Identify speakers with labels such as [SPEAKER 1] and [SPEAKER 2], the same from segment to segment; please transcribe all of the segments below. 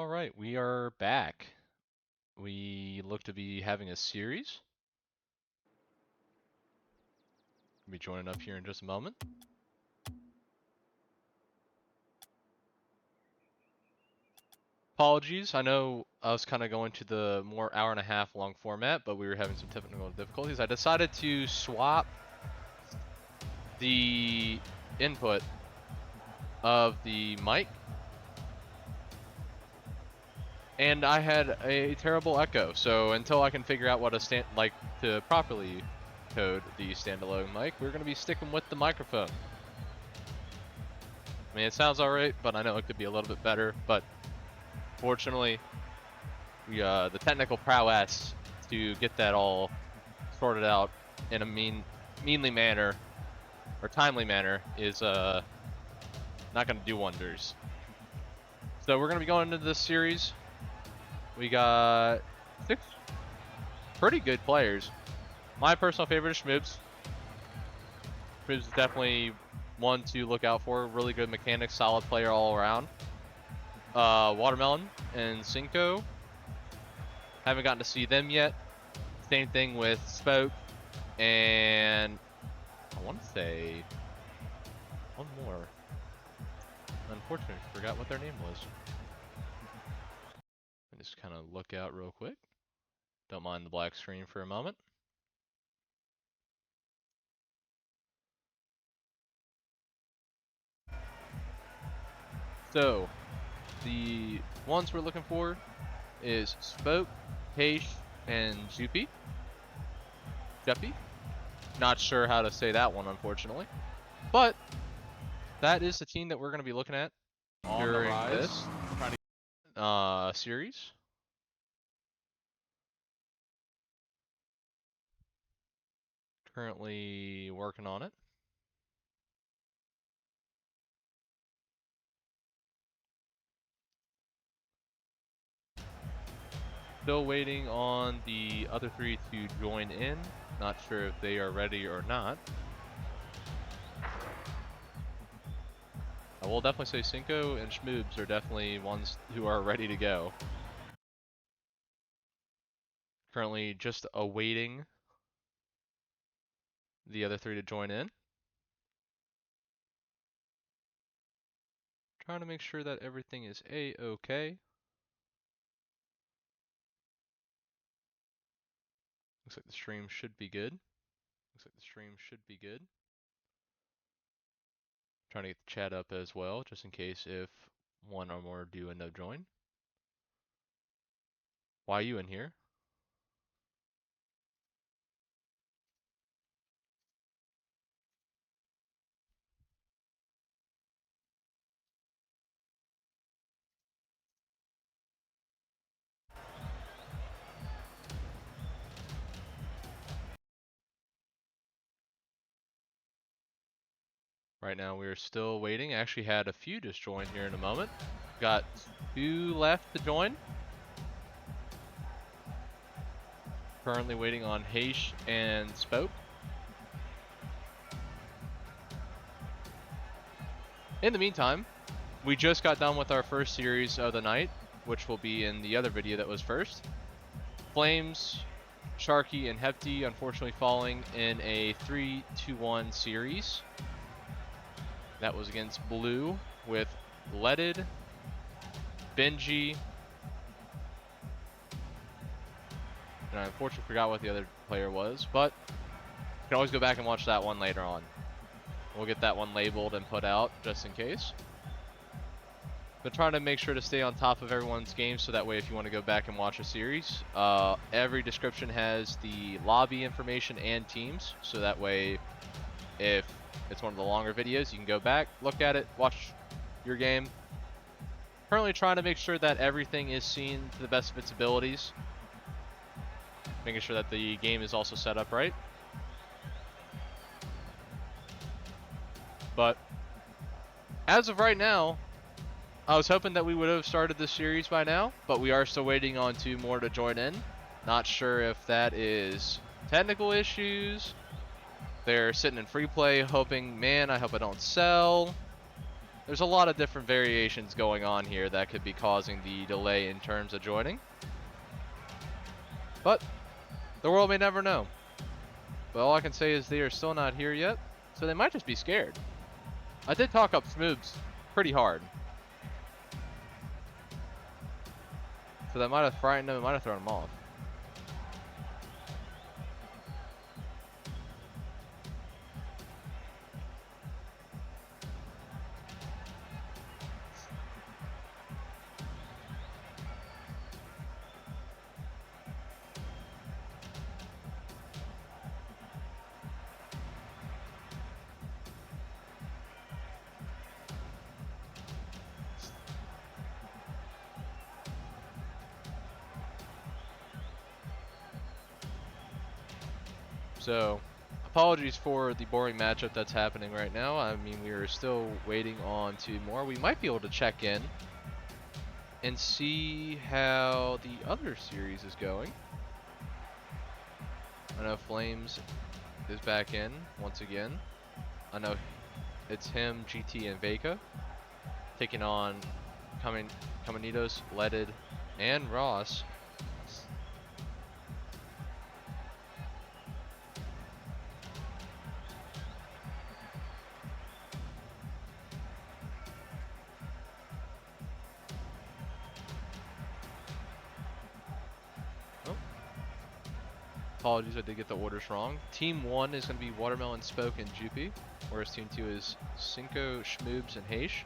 [SPEAKER 1] All right, we are back. We look to be having a series. We'll be joining up here in just a moment. Apologies, I know I was kind of going to the more hour-and-a-half long format, but we were having some technical difficulties. I decided to swap the input of the mic, and I had a terrible echo. So until I can figure out what to properly code the standalone mic, we're going to be sticking with the microphone. I mean, it sounds alright, but I know it could be a little bit better. But fortunately, we the technical prowess to get that all sorted out in a meanly manner or timely manner is not going to do wonders. So we're going to be going into this series. We got 6 pretty good players. My personal favorite is Schmoobs. Schmoobs is definitely one to look out for. Really good mechanics, solid player all around. Walter-Melon and Cinco. Haven't gotten to see them yet. Same thing with Spoke and I want to say one more. Unfortunately, forgot what their name was. Let me just kind of look out real quick. Don't mind the black screen for a moment. So, the ones we're looking for is Spoke, Peish, and Juppy. Not sure how to say that one, unfortunately. But that is the team that we're going to be looking at during this series. Currently working on it. Still waiting on the other 3 to join in. Not sure if they are ready or not. I will definitely say Cinco and Schmoobs are definitely ones who are ready to go. Currently just awaiting the other 3 to join in. Trying to make sure that everything is A-okay. Looks like the stream should be good. Trying to get the chat up as well, just in case if one or more do end up join. Why are you in here? Right now we are still waiting. Actually had a few just join here in a moment. Got 2 left to join. Currently waiting on Heish and Spoke. In the meantime, we just got done with our first series of the night, which will be in the other video that was first. Flames, Sharky, and Hefty unfortunately falling in a 3-1 series. That was against Blue with Leaded, Benji, and I unfortunately forgot what the other player was, but you can always go back and watch that one later on. We'll get that one labeled and put out just in case. But trying to make sure to stay on top of everyone's games so that way if you want to go back and watch a series, every description has the lobby information and teams, so that way if it's one of the longer videos, you can go back, look at it, watch your game. Currently trying to make sure that everything is seen to the best of its abilities. Making sure that the game is also set up right. But as of right now, I was hoping that we would have started this series by now, but we are still waiting on 2 more to join in. Not sure if that is technical issues. They're sitting in free play hoping, man, I hope I don't sell. there's a lot of different variations going on here that could be causing the delay in terms of joining. But the world may never know. But all I can say is they are still not here yet, so they might just be scared. I did talk up Smoobs pretty hard. So that might have frightened them, it might have thrown them off. So, apologies for the boring matchup that's happening right now. I mean, we are still waiting on 2 more. We might be able to check in and see how the other series is going. I know Flames is back in once again. I know it's him, GT, and Vega taking on Kamanitos, Leaded, and Ross. Apologies, I did get the orders wrong. Team 1 is going to be Watermelon, Spoke, and Jupi, whereas Team 2 is Cinco, Schmoobs, and Heish.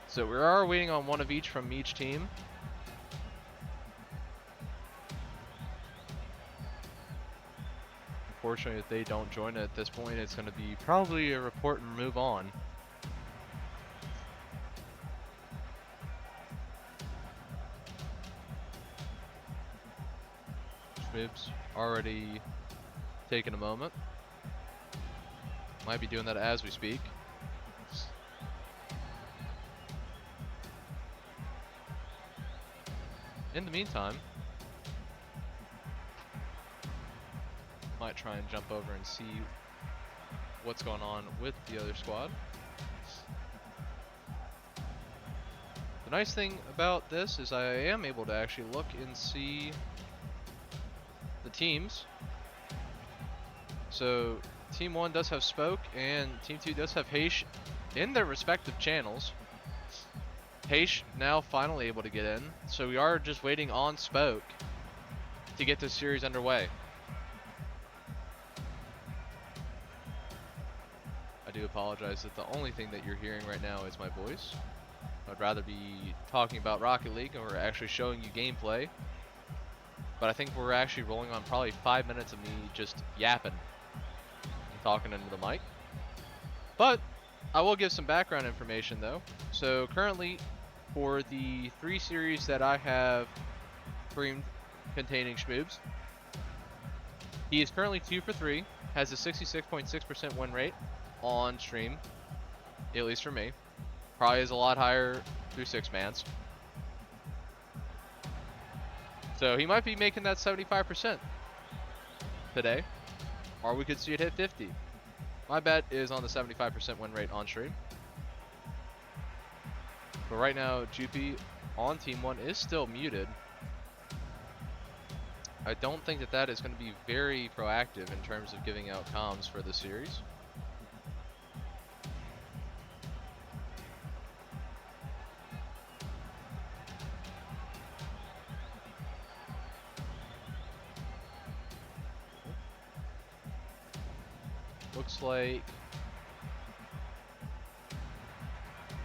[SPEAKER 1] So we are waiting on one of each from each team. Unfortunately, if they don't join at this point, it's going to be probably a report and move on. Schmoobs already taking a moment. Might be doing that as we speak. In the meantime, might try and jump over and see what's going on with the other squad. The nice thing about this is I am able to actually look and see the teams. So Team 1 does have Spoke and Team 2 does have Heish in their respective channels. Heish now finally able to get in, so we are just waiting on Spoke to get this series underway. I do apologize that the only thing that you're hearing right now is my voice. I'd rather be talking about Rocket League or actually showing you gameplay. But I think we're actually rolling on probably 5 minutes of me just yapping and talking into the mic. But I will give some background information though. So currently, for the 3 series that I have streamed containing Schmoobs, he is currently 2 for 3, has a 66.6% win rate on stream, at least for me. Probably is a lot higher through 6-mans. So he might be making that 75% today, or we could see it hit 50. My bet is on the 75% win rate on stream. But right now, Jupi on Team 1 is still muted. I don't think that that is going to be very proactive in terms of giving out comms for the series. Looks like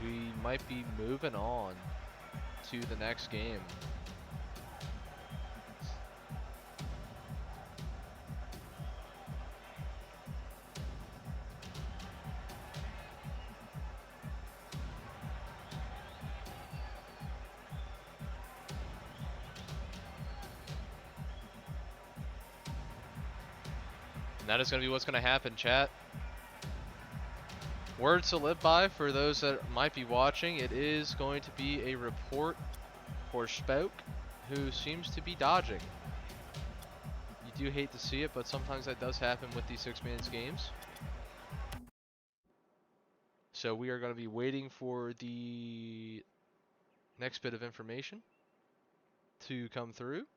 [SPEAKER 1] we might be moving on to the next game. That is going to be what's going to happen, chat. Words to live by for those that might be watching. It is going to be a report for Spoke, who seems to be dodging. You do hate to see it, but sometimes that does happen with these 6-man games. So we are going to be waiting for the next bit of information to come through.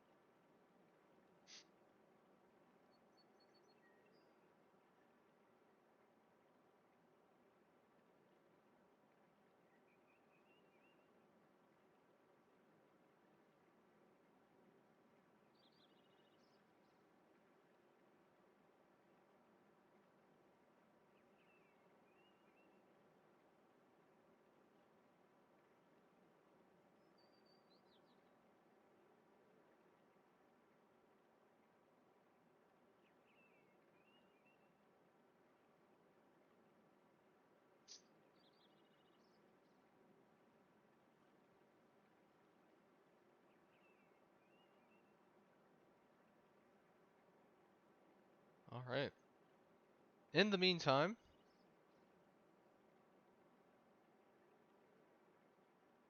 [SPEAKER 1] All right. In the meantime,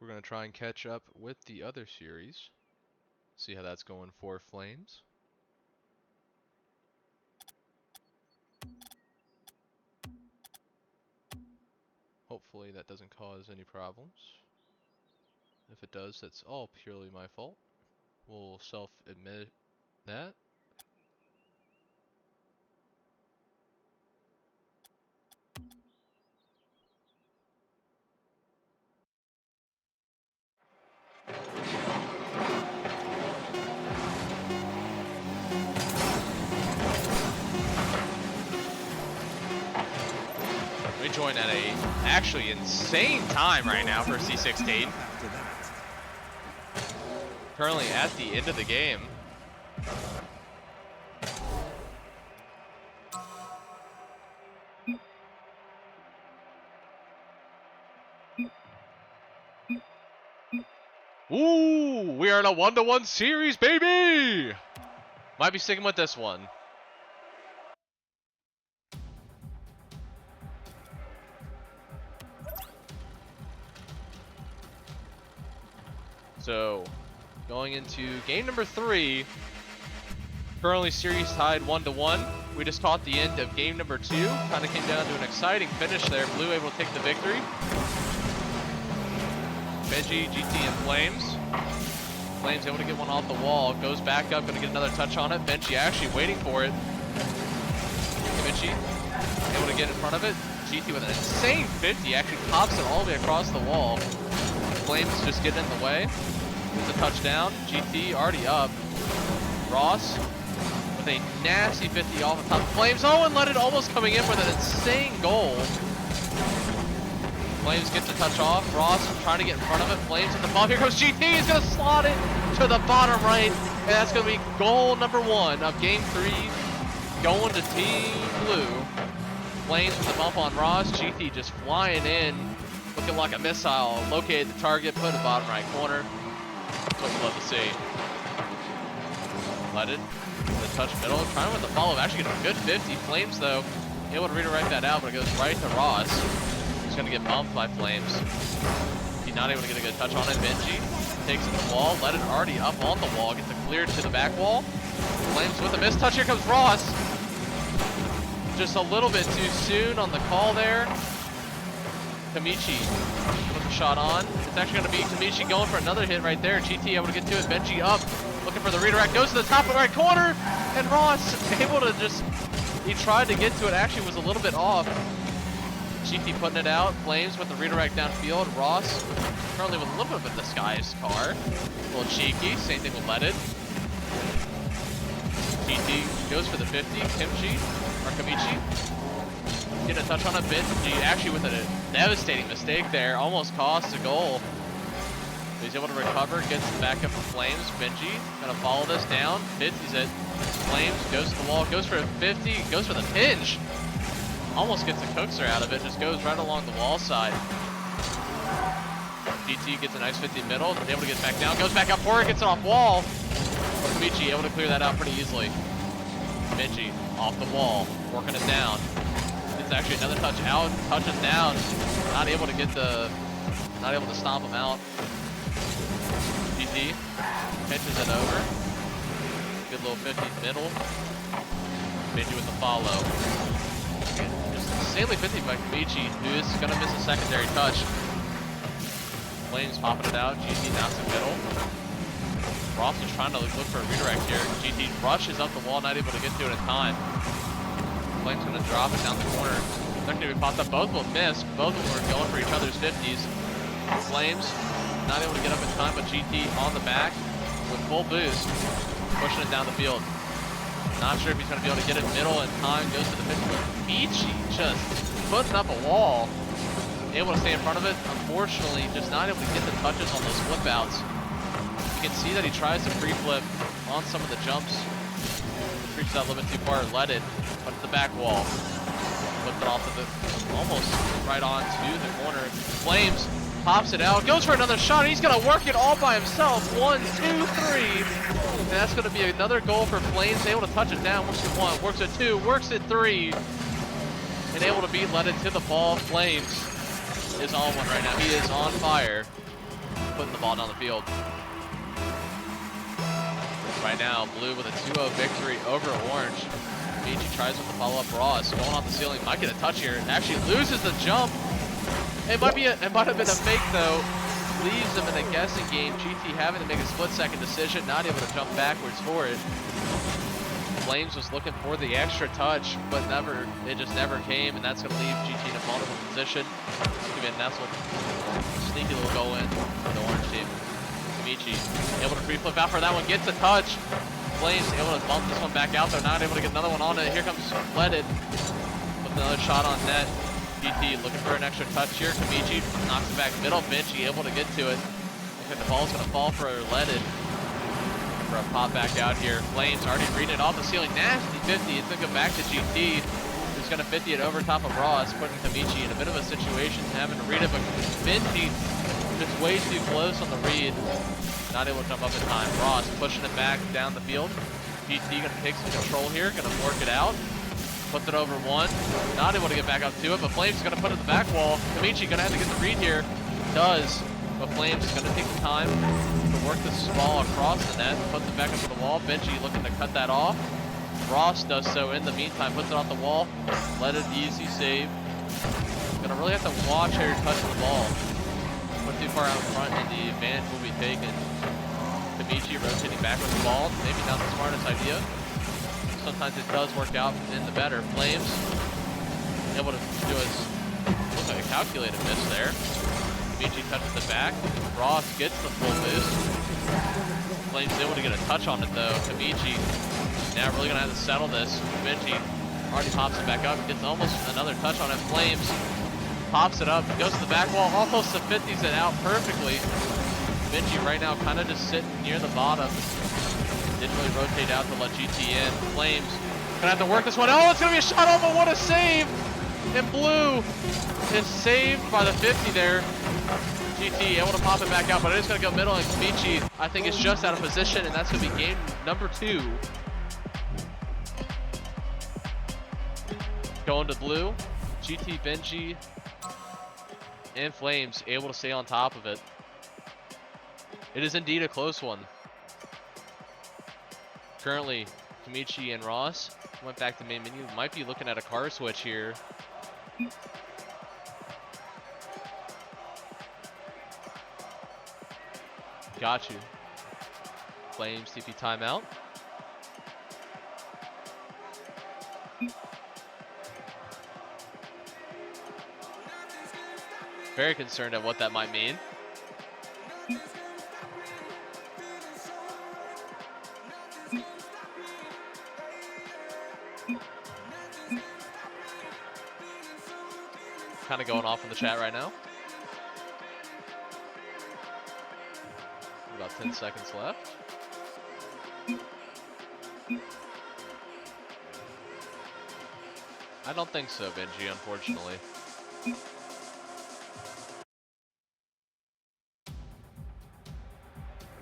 [SPEAKER 1] we're going to try and catch up with the other series. See how that's going for Flames. Hopefully that doesn't cause any problems. If it does, that's all purely my fault. We'll self-admit that. We join at a actually insane time right now for C16. Currently at the end of the game. Ooh, we are in a 1-to-1 series, baby! Might be sticking with this one. So, going into game number 3, currently series tied 1-to-1. We just caught the end of game number 2. Kind of came down to an exciting finish there. Blue able to take the victory. Benji, GT, and Flames. Flames able to get one off the wall. Goes back up, going to get another touch on it. Benji actually waiting for it. Kamichie able to get in front of it. GT with an insane 50. Actually pops it all the way across the wall. Flames just getting in the way. With the touchdown. GT already up. Ross with a nasty 50 off the top. Flames, oh, and let it almost coming in with an insane goal. Flames gets the touch off. Ross trying to get in front of it. Flames at the ball. Here comes GT. He's going to slot it to the bottom right. And that's going to be goal number 1 of game 3. Going to Team Blue. Flames with the bump on Ross. GT just flying in. Looking like a missile. Located the target. Put it in the bottom right corner. That's what you love to see. Let it. The touch middle. Trying with the follow. Actually getting a good 50. Flames, though, able to redirect that out, but it goes right to Ross. He's going to get bumped by Flames. He's not able to get a good touch on it. Benji takes it to the wall. Let it already up on the wall. Gets it cleared to the back wall. Flames with a missed touch. Here comes Ross. Just a little bit too soon on the call there. Kamichie with the shot on. It's actually going to be Kamichie going for another hit right there. GT able to get to it. Benji up. Looking for the redirect. Goes to the top of the right corner. And Ross able to just... He tried to get to it. Actually was a little bit off. GT putting it out. Flames with the redirect downfield. Ross currently with a little bit of a disguised car. A little cheeky. Same thing with Let It. GT goes for the 50. Kamichie. Getting a touch on a bit. Benji actually with a devastating mistake there. Almost cost a goal. But he's able to recover. Gets back up for Flames. Benji gonna follow this down. 50's it. Flames goes to the wall. Goes for a 50. Goes for the pinch. Almost gets a coaxer out of it, just goes right along the wall side. GT gets a nice 50 middle, able to get back down, goes back up for it, gets it off wall. Kamichie able to clear that out pretty easily. Benji off the wall, working it down. It's actually another touch out, touches down. Not able to stomp him out. GT pitches it over. Good little 50 middle. Benji with the follow. Just insanely 50 by Kamichie, who is gonna miss a secondary touch. Flames popping it out. GT knocks it middle. Ross is trying to look for a redirect here. GT rushes up the wall, not able to get to it in time. Flames gonna drop it down the corner. They're gonna be popped up. Both will miss. Both of them are going for each other's 50s. Flames not able to get up in time, but GT on the back with full boost, pushing it down the field. Not sure if he's gonna be able to get it middle in time. Goes to the 50. Kamichie just putting up a wall. Able to stay in front of it. Unfortunately, just not able to get the touches on those flip outs. You can see that he tries to pre-flip on some of the jumps. Reaches out a little bit too far, let it, but at the back wall. Flipped it off of the, almost right on to the corner. Flames pops it out, goes for another shot, and he's gonna work it all by himself. 1, 2, 3. And that's gonna be another goal for Flames. Able to touch it down, works at 1, works at 2, works at 3. And able to beat Leaded to the ball. Flames is on one right now. He is on fire, putting the ball down the field. Right now, Blue with a 2-0 victory over Orange. Benji tries with the follow-up. Ross going off the ceiling, might get a touch here. Actually loses the jump. It might have been a fake though. Leaves him in a guessing game. GT having to make a split-second decision, not able to jump backwards for it. Flames was looking for the extra touch, but it just never came, and that's going to leave GT in a vulnerable position. It's going to be a nestled, sneaky little go in for the Orange team. Kamichie able to free flip out for that one, gets a touch. Flames able to bump this one back out there, not able to get another one on it. Here comes Leaded with another shot on net. GT looking for an extra touch here. Kamichie knocks it back middle. Benji able to get to it. Looks like the ball's going to fall for Leaded. For a pop back out here. Flames already reading it off the ceiling. Nasty 50. It's going to go back to GT. Who's going to 50 it over top of Ross, putting Kamichie in a bit of a situation, having to read it, but Benji just way too close on the read. Not able to jump up in time. Ross pushing it back down the field. GT going to take some control here. Going to work it out. Puts it over 1. Not able to get back up to it, but Flames is going to put it in the back wall. Kamichie going to have to get the read here. Does. But Flames is going to take the time to work this ball across the net. Puts it back up to the wall. Benji looking to cut that off. Ross does so in the meantime. Puts it off the wall. Let it easy save. Going to really have to watch how you're touching the ball. Put too far out in front and the advantage will be taken. Kamichie rotating back with the ball. Maybe not the smartest idea. Sometimes it does work out in the better. Flames able to do a, looks like a calculated miss there. Kamichie touches the back. Ross gets the full boost. Flames able to get a touch on it though. Kamichie now really gonna have to settle this. Benji already pops it back up. Gets almost another touch on it. Flames pops it up, goes to the back wall, almost the 50s it out perfectly. Benji right now kind of just sitting near the bottom. Didn't really rotate out to let GT in. Flames gonna have to work this one. Oh, it's gonna be a shot on, but what a save! And Blue is saved by the 50 there. GT able to pop it back out, but it is gonna go middle, and Kamichie, I think, is just out of position, and that's gonna be game number 2. Going to Blue. GT, Benji, and Flames able to stay on top of it. It is indeed a close one. Currently, Kamichie and Ross went back to main menu. Might be looking at a car switch here. Got you. Flames TP timeout. Very concerned at what that might mean. Kind of going off in the chat right now. About 10 seconds left. I don't think so, Benji, unfortunately. We'll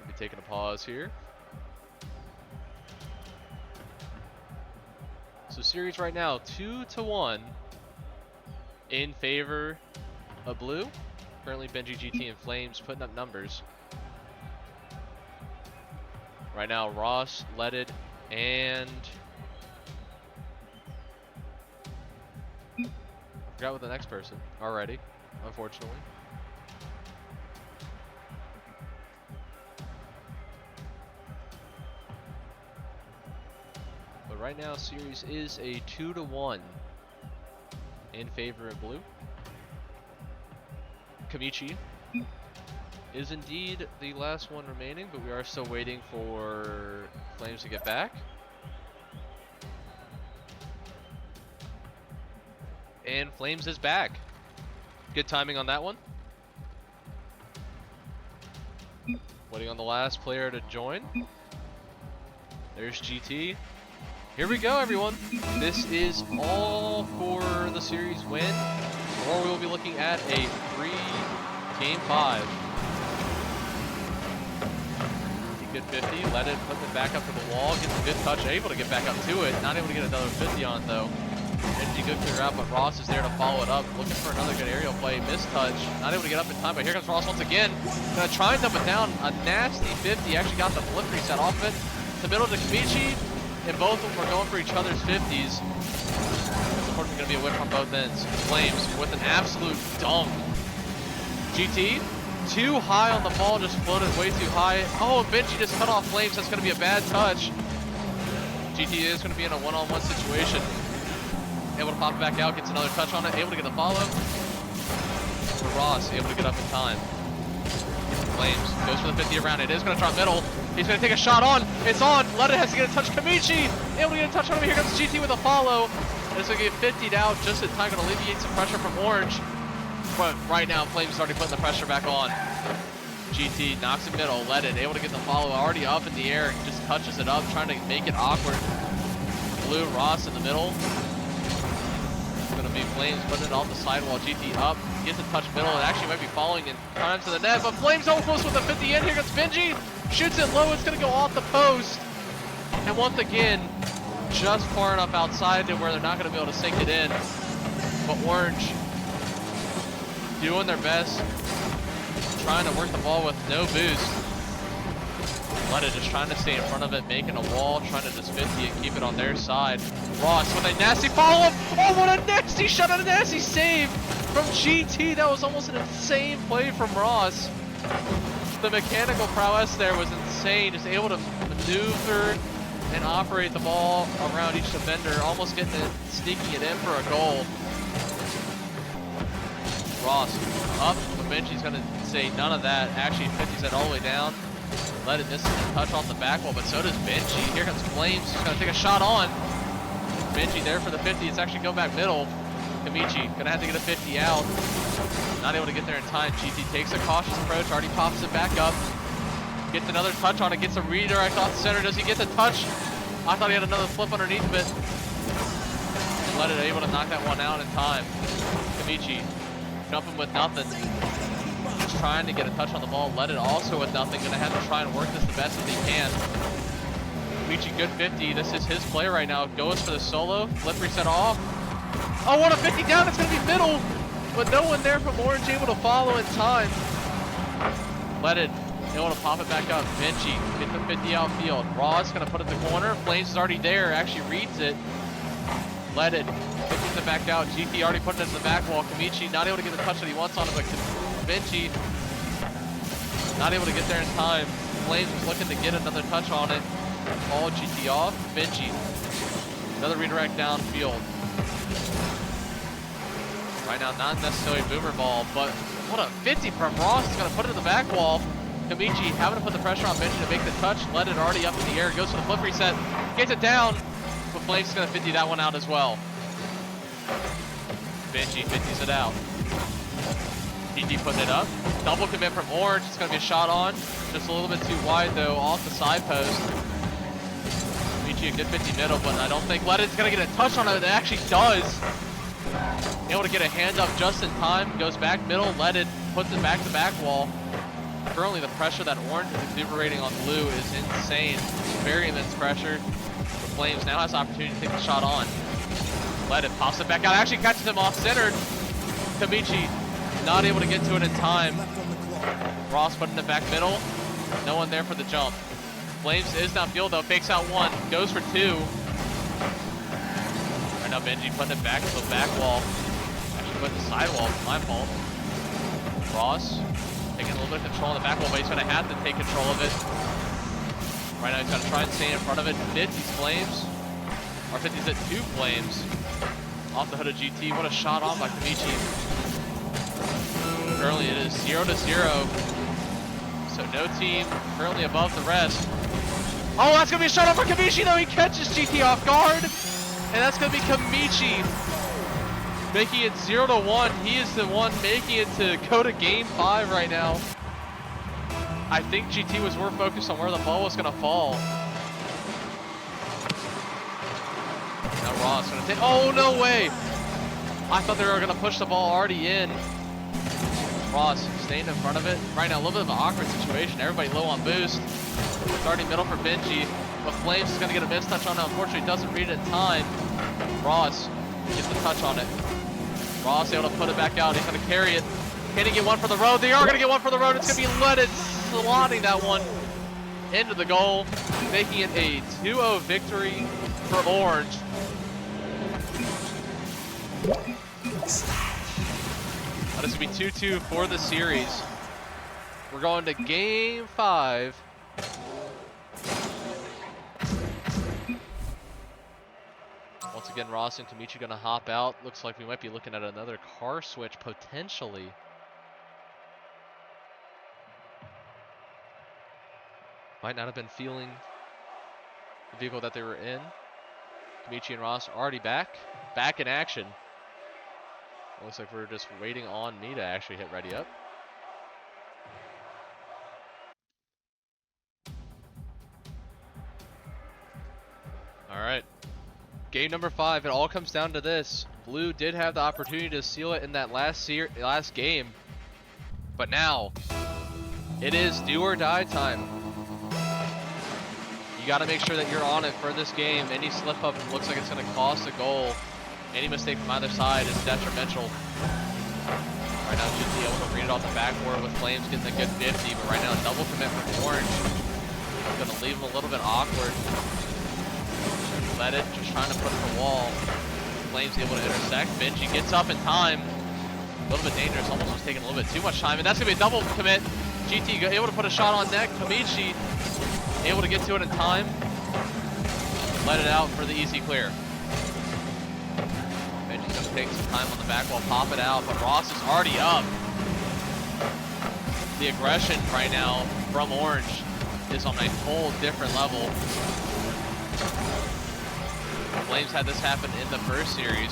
[SPEAKER 1] be taking a pause here. So series right now 2-1 in favor of Blue. Currently Benji, GT, and Flames putting up numbers. Right now Ross, Leaded, and Forgot with the next person already, unfortunately. But right now, series is a 2-1 in favor of blue. Kamichie is indeed the last one remaining, but we are still waiting for Flames to get back. And Flames is back. Good timing on that one. Waiting on the last player to join. There's GT. Here we go, everyone. This is all for the series win, or we will be looking at a free game 5. Good 50, let it, put it back up to the wall, gets a good touch, able to get back up to it, not able to get another 50 on though. Benji good clear out, but Ross is there to follow it up, looking for another good aerial play, missed touch, not able to get up in time, but here comes Ross once again, gonna try and dump it down, a nasty 50, actually got the flip reset off of it, to middle to Kamichie, and both of them are going for each other's 50s. It's unfortunately gonna be a win from both ends. Flames with an absolute dunk. GT, too high on the ball, just floated way too high. Oh, Benji just cut off Flames, that's gonna be a bad touch. GT is gonna be in a one-on-one situation. Able to pop it back out, gets another touch on it, able to get the follow. For Ross, able to get up in time. Flames goes for the 50 around it, is gonna try middle. He's gonna take a shot on, it's on, Let it has to get a touch, Kamichie, able to get a touch on him, here comes GT with a follow. And it's gonna get 50'd out just in time, gonna alleviate some pressure from Orange. But right now, Flames is already putting the pressure back on. GT knocks in middle, Let it, able to get the follow, already up in the air, just touches it up, trying to make it awkward. Blue, Ross in the middle. It's gonna be Flames putting it off the sidewall, GT up, gets a touch middle, it actually might be falling in time to the net, but Flames almost with the 50 in, here comes Benji, shoots it low, it's gonna go off the post. And once again, just far enough outside to where they're not gonna be able to sink it in. But Orange doing their best, trying to work the ball with no boost. Let it just trying to stay in front of it, making a wall, trying to just 50 and keep it on their side. Ross with a nasty follow-up. Oh, what a nasty shot and a nasty save from GT. That was almost an insane play from Ross. The mechanical prowess there was insane, just able to maneuver and operate the ball around each defender, almost getting it, sneaking it in for a goal. Ross up, but Benji's gonna say none of that. Actually, 50's it all the way down. Let it miss a touch off the back wall, but so does Benji. Here comes Flames, he's gonna take a shot on. Benji there for the 50, it's actually go back middle. Kamichie gonna have to get a 50 out. Not able to get there in time. GT takes a cautious approach, already pops it back up. Gets another touch on it, gets a redirect off the center. Does he get the touch? I thought he had another flip underneath of it. And Let it able to knock that one out in time. Kamichie jumping with nothing. Just trying to get a touch on the ball. Let it also with nothing. Gonna have to try and work this the best that he can. Kamichie, good 50. This is his play right now. Goes for the solo. Flip reset off. Oh, what a 50 down. It's gonna be middle. But no one there from Orange able to follow in time. Let it able to pop it back up. Benji get the 50 outfield. Ross gonna put it in the corner. Flames is already there. Actually reads it. Let it. Gets it back out. GT already put it in the back wall. Kamichie not able to get the touch that he wants on it, but Benji not able to get there in time. Flames was looking to get another touch on it. All GT off. Benji. Another redirect downfield. Right now, not necessarily boomer ball, but what a 50 from Ross. Is going to put it in the back wall. Kamichie having to put the pressure on Benji to make the touch. Let it already up in the air. Goes for the flip reset. Gets it down. But Flames is going to 50 that one out as well. Benji 50s it out. GT putting it up. Double commit from Orange. It's going to be a shot on. Just a little bit too wide, though, off the side post. Kamichie a good 50 middle, but I don't think Let It's going to get a touch on it. It actually does. Able to get a hand up just in time. Goes back middle. Let It puts it back to back wall. Currently, the pressure that Orange is exuberating on Blue is insane. Very immense pressure. The Flames now has the opportunity to take the shot on. Let It pops it back out. Actually catches him off centered. Kamichie not able to get to it in time. Ross putting it back middle. No one there for the jump. Flames is downfield though. Fakes out one. Goes for two. Right now Benji putting it back to the back wall. Actually put the sidewall. My fault. Ross taking a little bit of control on the back wall, but he's going to have to take control of it. Right now he's going to try and stay in front of it. 50's Flames. Or 50's at 2 Flames. Off the hood of GT. What a shot on by Kamichie. Currently it is 0-0. So no team currently above the rest. Oh, that's going to be a shot off for Kamichie, though. He catches GT off guard. And that's going to be Kamichie making it 0-1. He is the one making it to go to game 5 right now. I think GT was more focused on where the ball was going to fall. Now Ross going to take, oh, no way. I thought they were going to push the ball already in. Ross staying in front of it. Right now, a little bit of an awkward situation. Everybody low on boost. Starting middle for Benji. But Flames is going to get a miss touch on it. Unfortunately, doesn't read it in time. Ross gets the touch on it. Ross able to put it back out. He's going to carry it. Can he get one for the road? They are going to get one for the road. It's going to be Leaded slotting that one into the goal, making it a 2-0 victory for Orange. That is going to be 2-2 for the series. We're going to game 5. Once again, Ross and Kamichie going to hop out. Looks like we might be looking at another car switch potentially. Might not have been feeling the vehicle that they were in. Kamichie and Ross already back in action. Looks like we're just waiting on me to actually hit ready up. All right. Game number 5, it all comes down to this. Blue did have the opportunity to seal it in that last game. But now, it is do or die time. You got to make sure that you're on it for this game. Any slip up looks like it's going to cost a goal. Any mistake from either side is detrimental. Right now, GT able to read it off the backboard with Flames getting a good 50, but right now, a double commit from Orange. Going to leave him a little bit awkward. Let it, just trying to put it in the wall. Flames able to intersect. Benji gets up in time. A little bit dangerous, almost was taking a little bit too much time, and that's going to be a double commit. GT able to put a shot on net. Kamichie able to get to it in time. Let it out for the easy clear. Benji's going to take some time on the back wall, pop it out, but Ross is already up. The aggression right now from Orange is on a whole different level. Flames had this happen in the first series.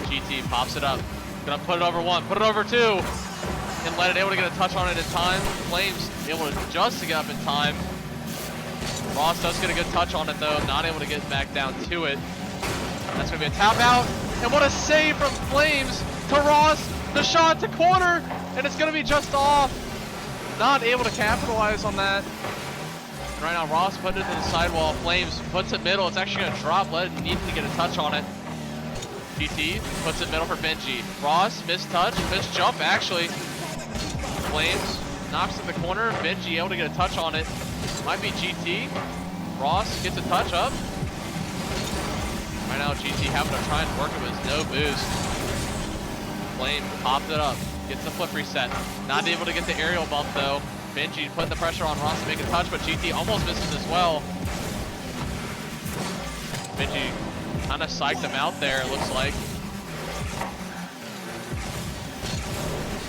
[SPEAKER 1] GT pops it up. Gonna put it over 1, put it over 2. And Let it able to get a touch on it in time. Flames able to just to get up in time. Ross does get a good touch on it though, not able to get back down to it. That's gonna be a tap out. And what a save from Flames to Ross. The shot to corner, and it's gonna be just off. Not able to capitalize on that. Right now, Ross put it to the sidewall. Flames puts it middle. It's actually going to drop. Let it need to get a touch on it. GT puts it middle for Benji. Ross, missed touch. Missed jump, actually. Flames knocks in the corner. Benji able to get a touch on it. Might be GT. Ross gets a touch up. Right now, GT having to try and work it with no boost. Flame pops it up. Gets the flip reset. Not able to get the aerial bump, though. Benji putting the pressure on Ross to make a touch, but GT almost misses as well. Benji kind of psyched him out there, it looks like.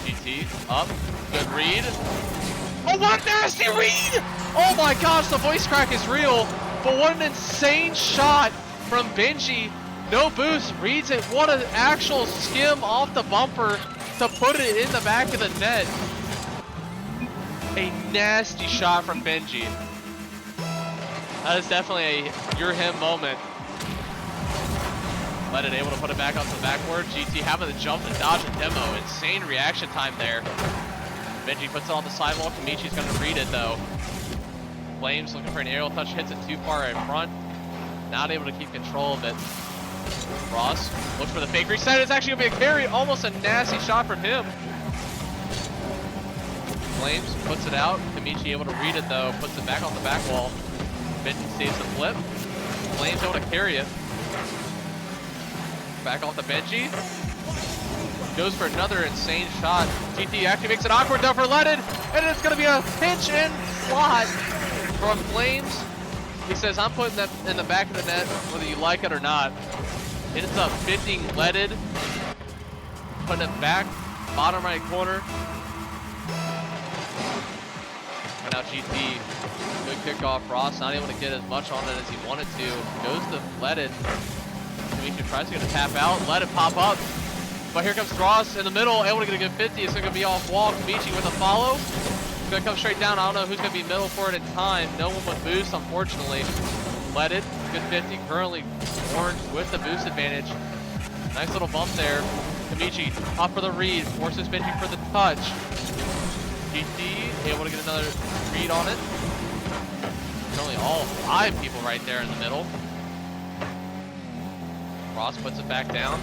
[SPEAKER 1] GT up, good read. Oh, what a nasty read! Oh my gosh, the voice crack is real, but what an insane shot from Benji. No boost, reads it. What an actual skim off the bumper to put it in the back of the net. A nasty shot from Benji. That is definitely a you're him moment. Let it able to put it back onto the backboard. GT having the jump and dodge and demo. Insane reaction time there. Benji puts it on the sidewall. Kamichie's going to read it though. Flames looking for an aerial touch, hits it too far in front. Not able to keep control of it. Ross looks for the fake reset. It's actually going to be a carry. Almost a nasty shot from him. Flames puts it out. Kamichie able to read it though. Puts it back on the back wall. Benji saves the flip. Flames able to carry it. Back off the Benji. Goes for another insane shot. GT actually makes it awkward though for Lennon, and it's going to be a pinch and slot from Flames. He says, I'm putting that in the back of the net, whether you like it or not. Ends up fitting Leaded, putting it back, bottom right corner. And now GT, good kickoff. Ross not able to get as much on it as he wanted to. Goes to Leaded. Kamichie tries to get a tap out, let it pop up. But here comes Ross in the middle, able to get a good 50. It's going to be off wall. Kamichie with a follow. It's going to come straight down. I don't know who's going to be middle for it in time. No one with boost, unfortunately. Leaded, good 50. Currently Orange with the boost advantage. Nice little bump there. Kamichie up for the read. Forces Benji for the touch. GT able to get another read on it. Currently all 5 people right there in the middle. Ross puts it back down.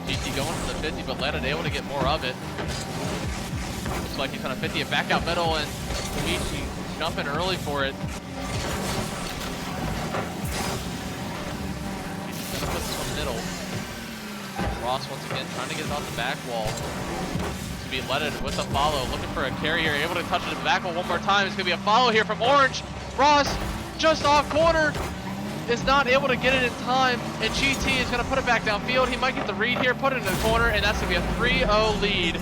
[SPEAKER 1] GT going for the 50, but Leaded able to get more of it. Looks like he's going to 50 it back out middle, and Kamichie jumping early for it. He's going to put this one middle. Ross once again trying to get it off the back wall. To be Leaded with a follow, looking for a carry here, able to touch it at the back wall one more time. It's going to be a follow here from Orange. Ross just off corner. Is not able to get it in time, and GT is going to put it back downfield. He might get the read here, put it in the corner, and that's going to be a 3-0 lead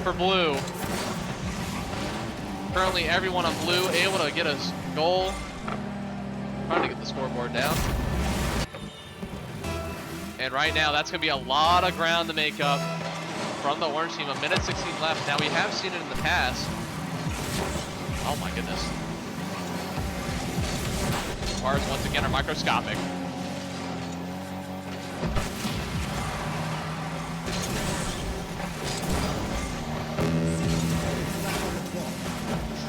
[SPEAKER 1] for Blue. Currently, everyone on Blue able to get a goal. Trying to get the scoreboard down. And right now, that's going to be a lot of ground to make up from the Orange team. 1:16 left. Now, we have seen it in the past. Oh my goodness. Bars once again are microscopic.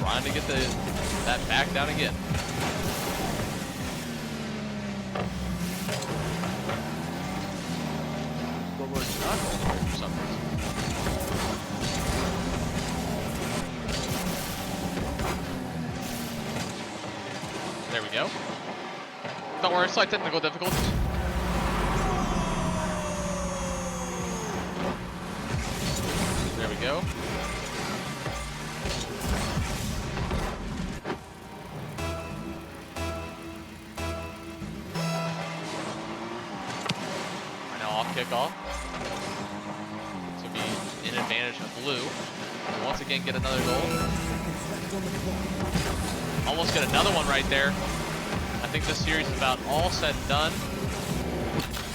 [SPEAKER 1] Trying to get that back down again. Scoreboard's not holding here for some reason. There we go. Don't worry, slight technical difficulties. There we go. Right now off kickoff. To be in advantage of Blue. And once again get another goal. Almost get another one right there. I think this series is about all said and done.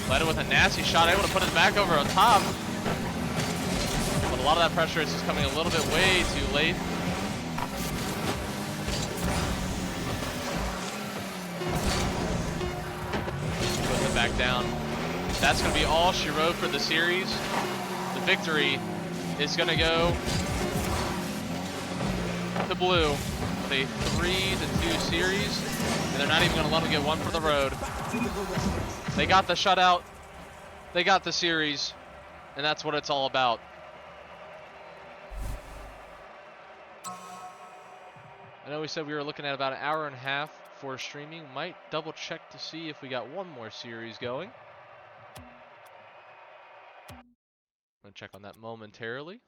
[SPEAKER 1] Leaded with a nasty shot, able to put it back over on top. But a lot of that pressure is just coming a little bit way too late. Puts it back down. That's going to be all she wrote for the series. The victory is going to go to Blue. A 3-2 series, and they're not even going to let them get one for the road. They got the shutout, they got the series, and that's what it's all about. I know we said we were looking at about 1.5 hours for streaming. Might double check to see if we got one more series going. I'm going to check on that momentarily.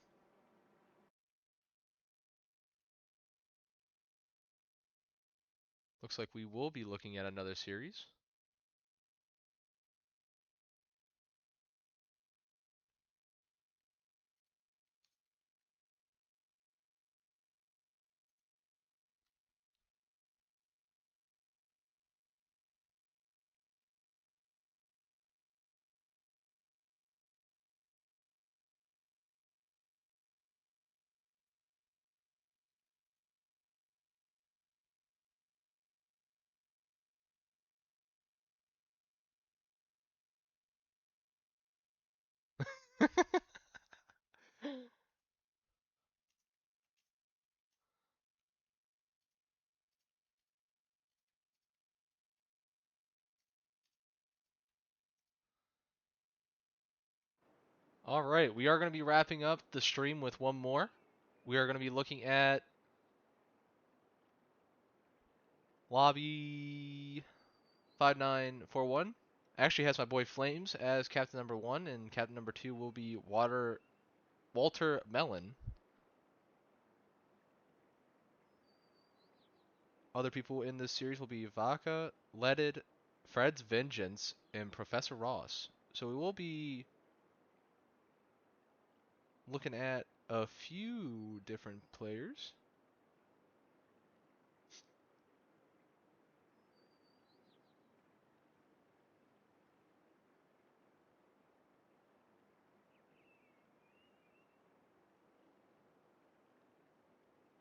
[SPEAKER 1] Looks like we will be looking at another series. All right, we are going to be wrapping up the stream with one more. We are going to be looking at Lobby 5941. Actually has my boy Flames as captain number 1, and captain number 2 will be Walter-Melon. Other people in this series will be Vaca, Leaded, Fred's Vengeance, and Professor Ross. So we will be looking at a few different players.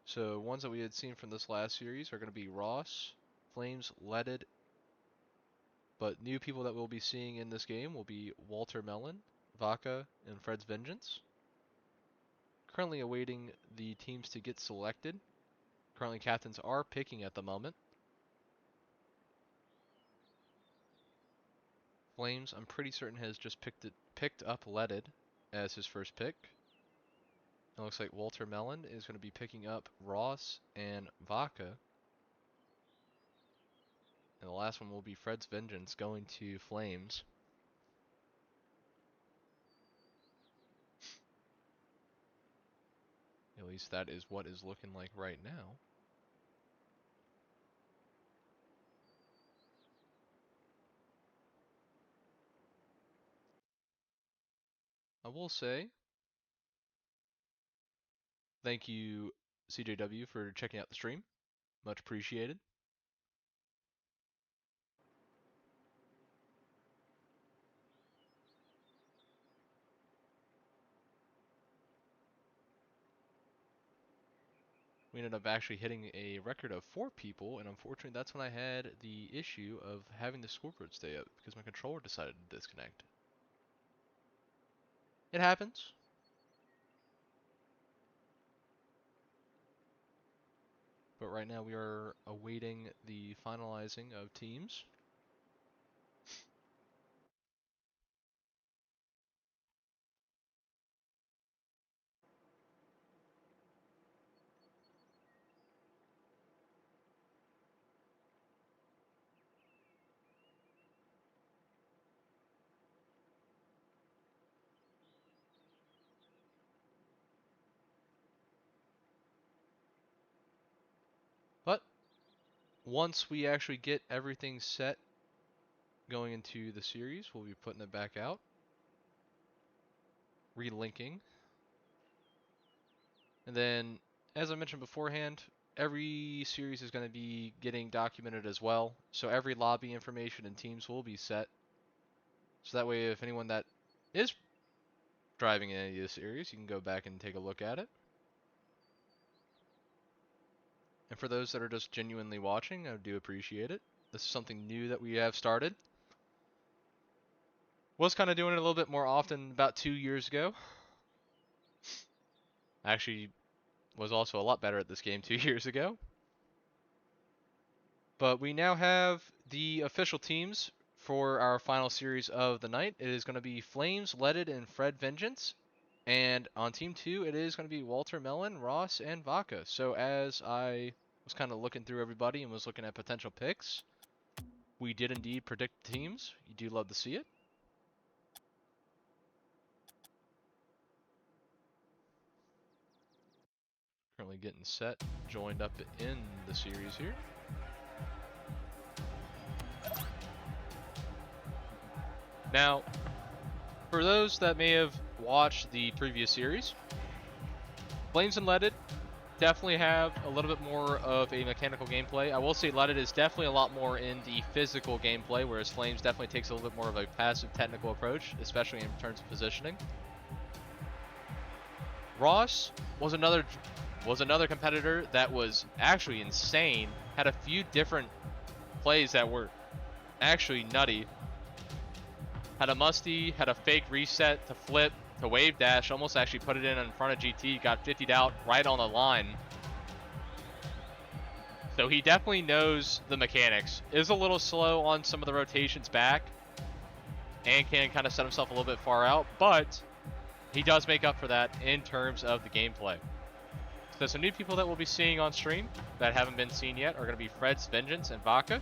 [SPEAKER 1] So ones that we had seen from this last series are going to be Ross, Flames, Leaded, but new people that we'll be seeing in this game will be Walter-Melon, Vaca, and Fred's Vengeance. Currently awaiting the teams to get selected. Currently captains are picking at the moment. Flames, I'm pretty certain, has just picked up Leaded as his first pick. It looks like Walter-Melon is going to be picking up Ross and Vaca. And the last one will be Fred's Vengeance going to Flames. At least that is what is looking like right now. I will say, thank you, CJW, for checking out the stream. Much appreciated. We ended up actually hitting a record of 4 people, and unfortunately that's when I had the issue of having the scoreboard stay up because my controller decided to disconnect. It happens. But right now we are awaiting the finalizing of teams. But once we actually get everything set going into the series, we'll be putting it back out, relinking. And then, as I mentioned beforehand, every series is going to be getting documented as well. So every lobby information and teams will be set. So that way, if anyone that is driving in any of the series, you can go back and take a look at it. And for those that are just genuinely watching, I do appreciate it. This is something new that we have started. Was kind of doing it a little bit more often about 2 years ago. Actually, was also a lot better at this game 2 years ago. But we now have the official teams for our final series of the night. It is going to be Flames, Leaded, and Fred Vengeance. And on Team 2, it is going to be Walter-Melon, Ross, and Vaca. So as I was kind of looking through everybody and was looking at potential picks, we did indeed predict teams. You do love to see it. Currently getting set, joined up in the series here. Now, for those that may have watched the previous series, Flames and Leaded definitely have a little bit more of a mechanical gameplay. I will say Leaded is definitely a lot more in the physical gameplay, whereas Flames definitely takes a little bit more of a passive technical approach, especially in terms of positioning. Ross was another competitor that was actually insane. Had a few different plays that were actually nutty. Had a musty, had a fake reset to flip, to wave dash, almost actually put it in front of GT, got 50'd out right on the line. So he definitely knows the mechanics. Is a little slow on some of the rotations back, and can kind of set himself a little bit far out, but he does make up for that in terms of the gameplay. So some new people that we'll be seeing on stream that haven't been seen yet are going to be Fred's Vengeance and Vaca.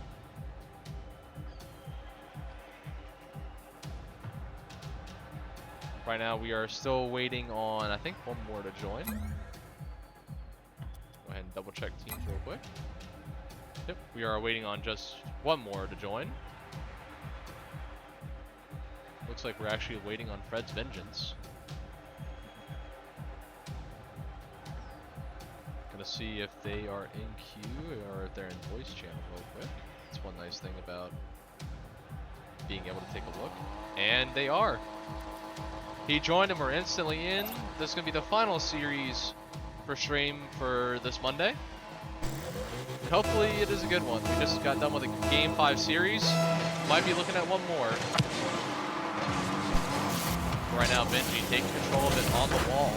[SPEAKER 1] Right now we are still waiting on, I think, one more to join. Go ahead and double check teams real quick. Yep, we are waiting on just one more to join. Looks like we're actually waiting on Fred's Vengeance. Gonna see if they are in queue or if they're in voice channel real quick. That's one nice thing about being able to take a look. And they are. He joined and we're instantly in. This is gonna be the final series for stream for this Monday. And hopefully it is a good one. We just got done with a Game 5 series. Might be looking at one more. Right now, Benji taking control of it on the wall.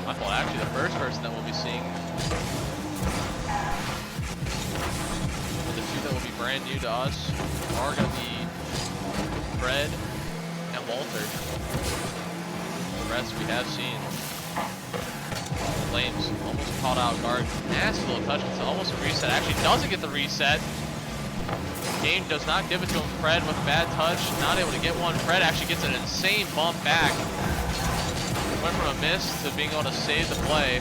[SPEAKER 1] I thought actually the first person that we'll be seeing, the two that will be brand new to us, are going to be Fred and Walter. The rest we have seen. Flames almost caught out guard. Nasty little touch. It's almost a reset. Actually doesn't get the reset. Game does not give it to him. Fred with bad touch. Not able to get one. Fred actually gets an insane bump back. Went from a miss to being able to save the play.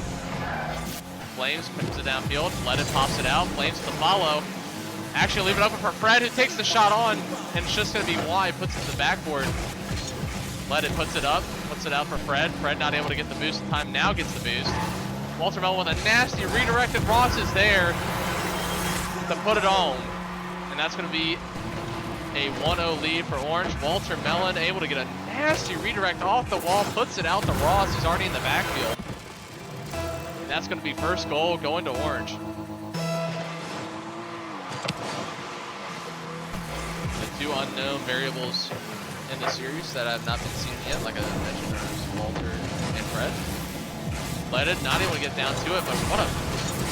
[SPEAKER 1] Flames puts it downfield. Let it pops it out. Flames to the follow. Actually leave it open for Fred, who takes the shot on. And it's just going to be wide. Puts it to the backboard. Let it puts it up. Puts it out for Fred. Fred not able to get the boost in time. Now gets the boost. Walter-Melon with a nasty redirected. Ross is there to put it on. And that's going to be a 1-0 lead for Orange. Walter-Melon able to get a nasty redirect off the wall. Puts it out to Ross, who's already in the backfield. And that's going to be first goal going to Orange. The two unknown variables in the series that have not been seen yet, like I mentioned, are Walter and Fred. Let it, not able to get down to it, but what a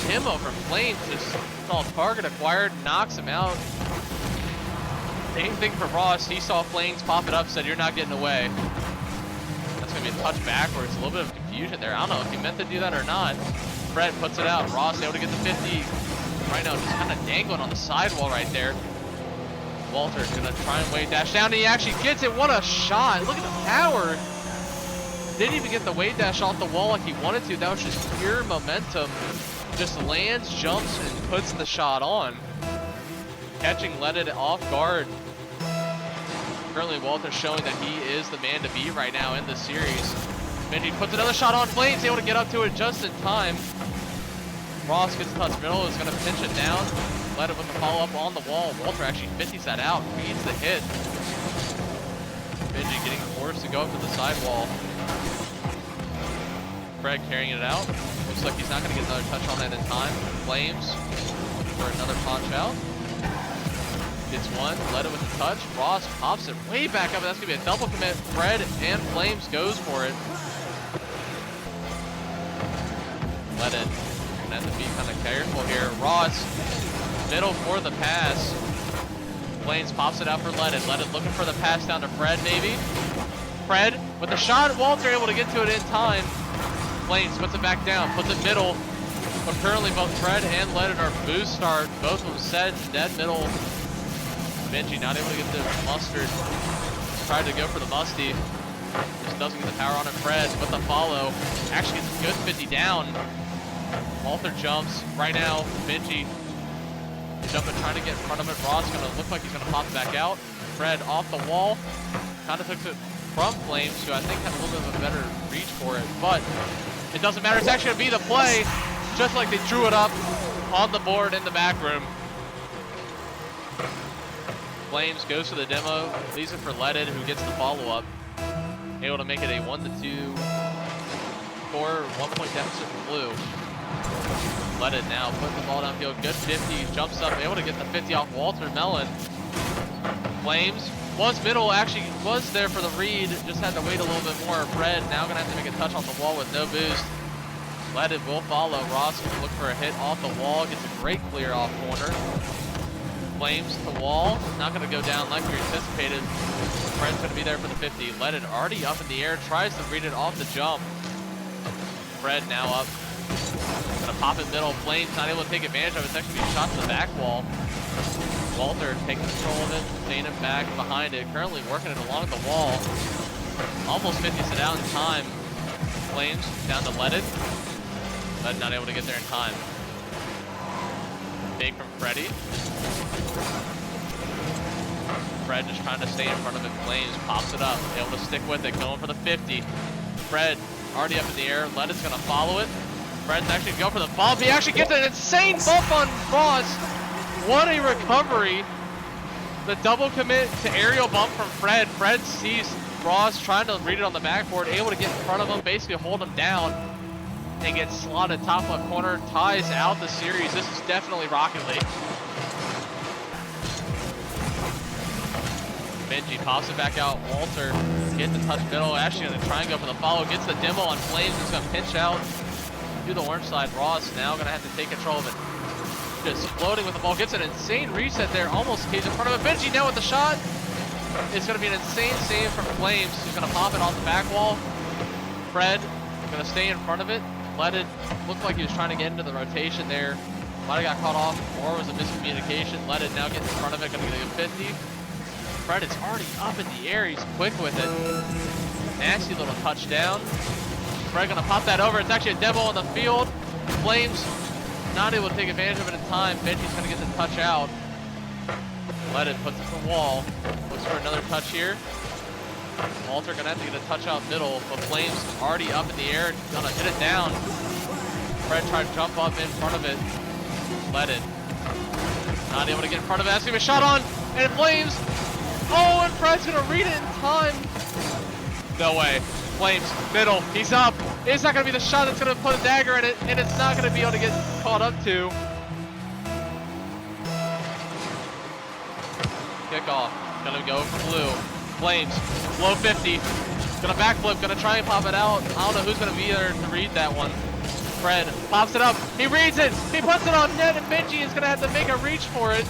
[SPEAKER 1] Timo from Flames, just all target acquired, knocks him out. Same thing for Ross, he saw Flames pop it up, said you're not getting away. That's gonna be a touch backwards, a little bit of confusion there. I don't know if he meant to do that or not. Fred puts it out, Ross able to get the 50. Right now just kind of dangling on the sidewall right there. Walter's gonna try and wave dash down, and he actually gets it. What a shot, look at the power. Didn't even get the wave dash off the wall like he wanted to. That was just pure momentum. Just lands, jumps, and puts the shot on. Catching Let It off guard. Currently, Walter's showing that he is the man to beat right now in this series. Benji puts another shot on Flames, able to get up to it just in time. Ross gets touch middle, is going to pinch it down. Let It with the follow-up on the wall. Walter actually 50s that out, feeds the hit. Benji getting forced to go up to the sidewall. Fred carrying it out. Looks like he's not going to get another touch on that in time. Flames looking for another punch out. Gets one. Let It with the touch. Ross pops it way back up. That's going to be a double commit. Fred and Flames goes for it. Let It. Going to have to be kind of careful here. Ross, middle for the pass. Flames pops it out for Let It. Let It looking for the pass down to Fred maybe. Fred with the shot. Walter able to get to it in time. Flames puts it back down, puts it middle, but currently both Fred and Let It are boost start, both of them set, dead middle. Benji not able to get the mustard, tried to go for the musty, just doesn't get the power on it. Fred with the follow, actually gets a good 50 down. Walter jumps, right now, Benji jumping, trying to get in front of it. Ross gonna look like he's gonna pop it back out. Fred off the wall, kind of took it from Flames, who I think had a little bit of a better reach for it, but it doesn't matter. It's actually going to be the play, just like they drew it up on the board in the back room. Flames goes to the demo, leaves it for Let It, who gets the follow-up. Able to make it a 1-2 score, 1-point deficit for Blue. Let It now putting the ball downfield, good 50, jumps up, able to get the 50 off Walter-Melon. Flames was middle, actually was there for the read, just had to wait a little bit more. Fred now gonna have to make a touch off the wall with no boost. Let It will follow. Ross can look for a hit off the wall, gets a great clear off corner. Flames to wall, not gonna go down like we anticipated. Fred's gonna be there for the 50. Let It already up in the air, tries to read it off the jump. Fred now up, gonna pop it middle. Flames not able to take advantage of it. It's actually being shot to the back wall. Walter taking control of it, staying it back behind it, currently working it along the wall. Almost 50s it out in time. Flames down to Leaded. Leaded not able to get there in time. Big from Freddy. Fred just trying to stay in front of it. Flames pops it up, able to stick with it, going for the 50. Fred already up in the air. Leaded's gonna follow it. Fred's actually going for the bump. He actually gets an insane bump on Ross. What a recovery. The double commit to aerial bump from Fred. Fred sees Ross trying to read it on the backboard, able to get in front of him, basically hold him down, and gets slotted top left corner. Ties out the series. This is definitely Rocket League. Benji pops it back out. Walter gets the touch middle. Actually gonna try and go for the follow. Gets the demo on Flames. It's gonna pinch out to the orange side. Ross now gonna have to take control of it. Just floating with the ball. Gets an insane reset there. Almost stays in front of it. Benji now with the shot. It's gonna be an insane save from Flames. He's gonna pop it off the back wall. Fred gonna stay in front of it. Let it look like he was trying to get into the rotation there. Might have got caught off, or was a miscommunication. Let it now get in front of it. Gonna get a 50. Fred is already up in the air. He's quick with it. Nasty little touchdown. Fred gonna pop that over. It's actually a demo on the field. Flames not able to take advantage of it in time. Benji's gonna get the touch out. Let it puts it to the wall. Looks for another touch here. Walter gonna have to get a touch out middle, but Flames already up in the air. Gonna hit it down. Fred tried to jump up in front of it. Let it. Not able to get in front of it. That's gonna be a shot on, and Flames. Oh, and Fred's gonna read it in time. No way. Flames, middle, he's up. It's not gonna be the shot that's gonna put a dagger in it, and it's not gonna be able to get caught up to. Kickoff, gonna go for blue. Flames, low 50. Gonna backflip, gonna try and pop it out. I don't know who's gonna be there to read that one. Fred pops it up, he reads it, he puts it on net, and Benji is gonna have to make a reach for it.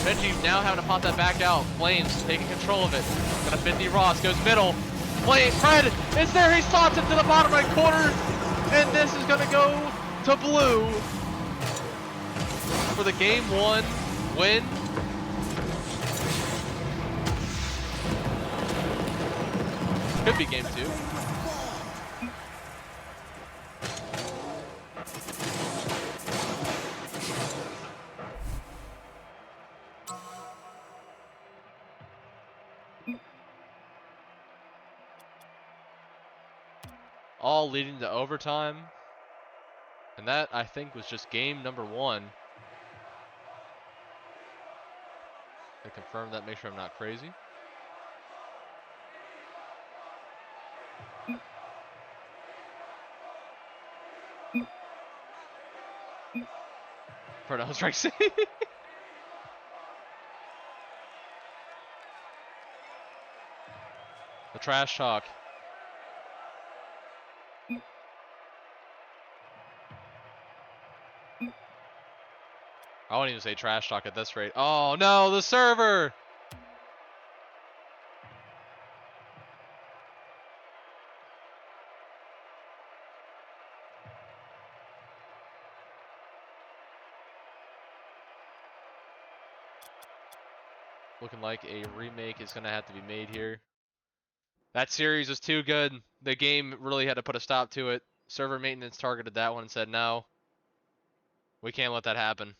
[SPEAKER 1] Benji now having to pop that back out. Flames taking control of it. Gonna 50 Ross, goes middle. Fred is there, he slots it to the bottom right corner. And this is gonna go to blue for the game 1 win. Could be game 2. All leading to overtime. And that, I think, was just game number 1. I confirm that, make sure I'm not crazy. Pronouns racing. The trash talk. I won't even say trash talk at this rate. Oh no, the server! Looking like a remake is going to have to be made here. That series was too good. The game really had to put a stop to it. Server maintenance targeted that one and said, no, we can't let that happen.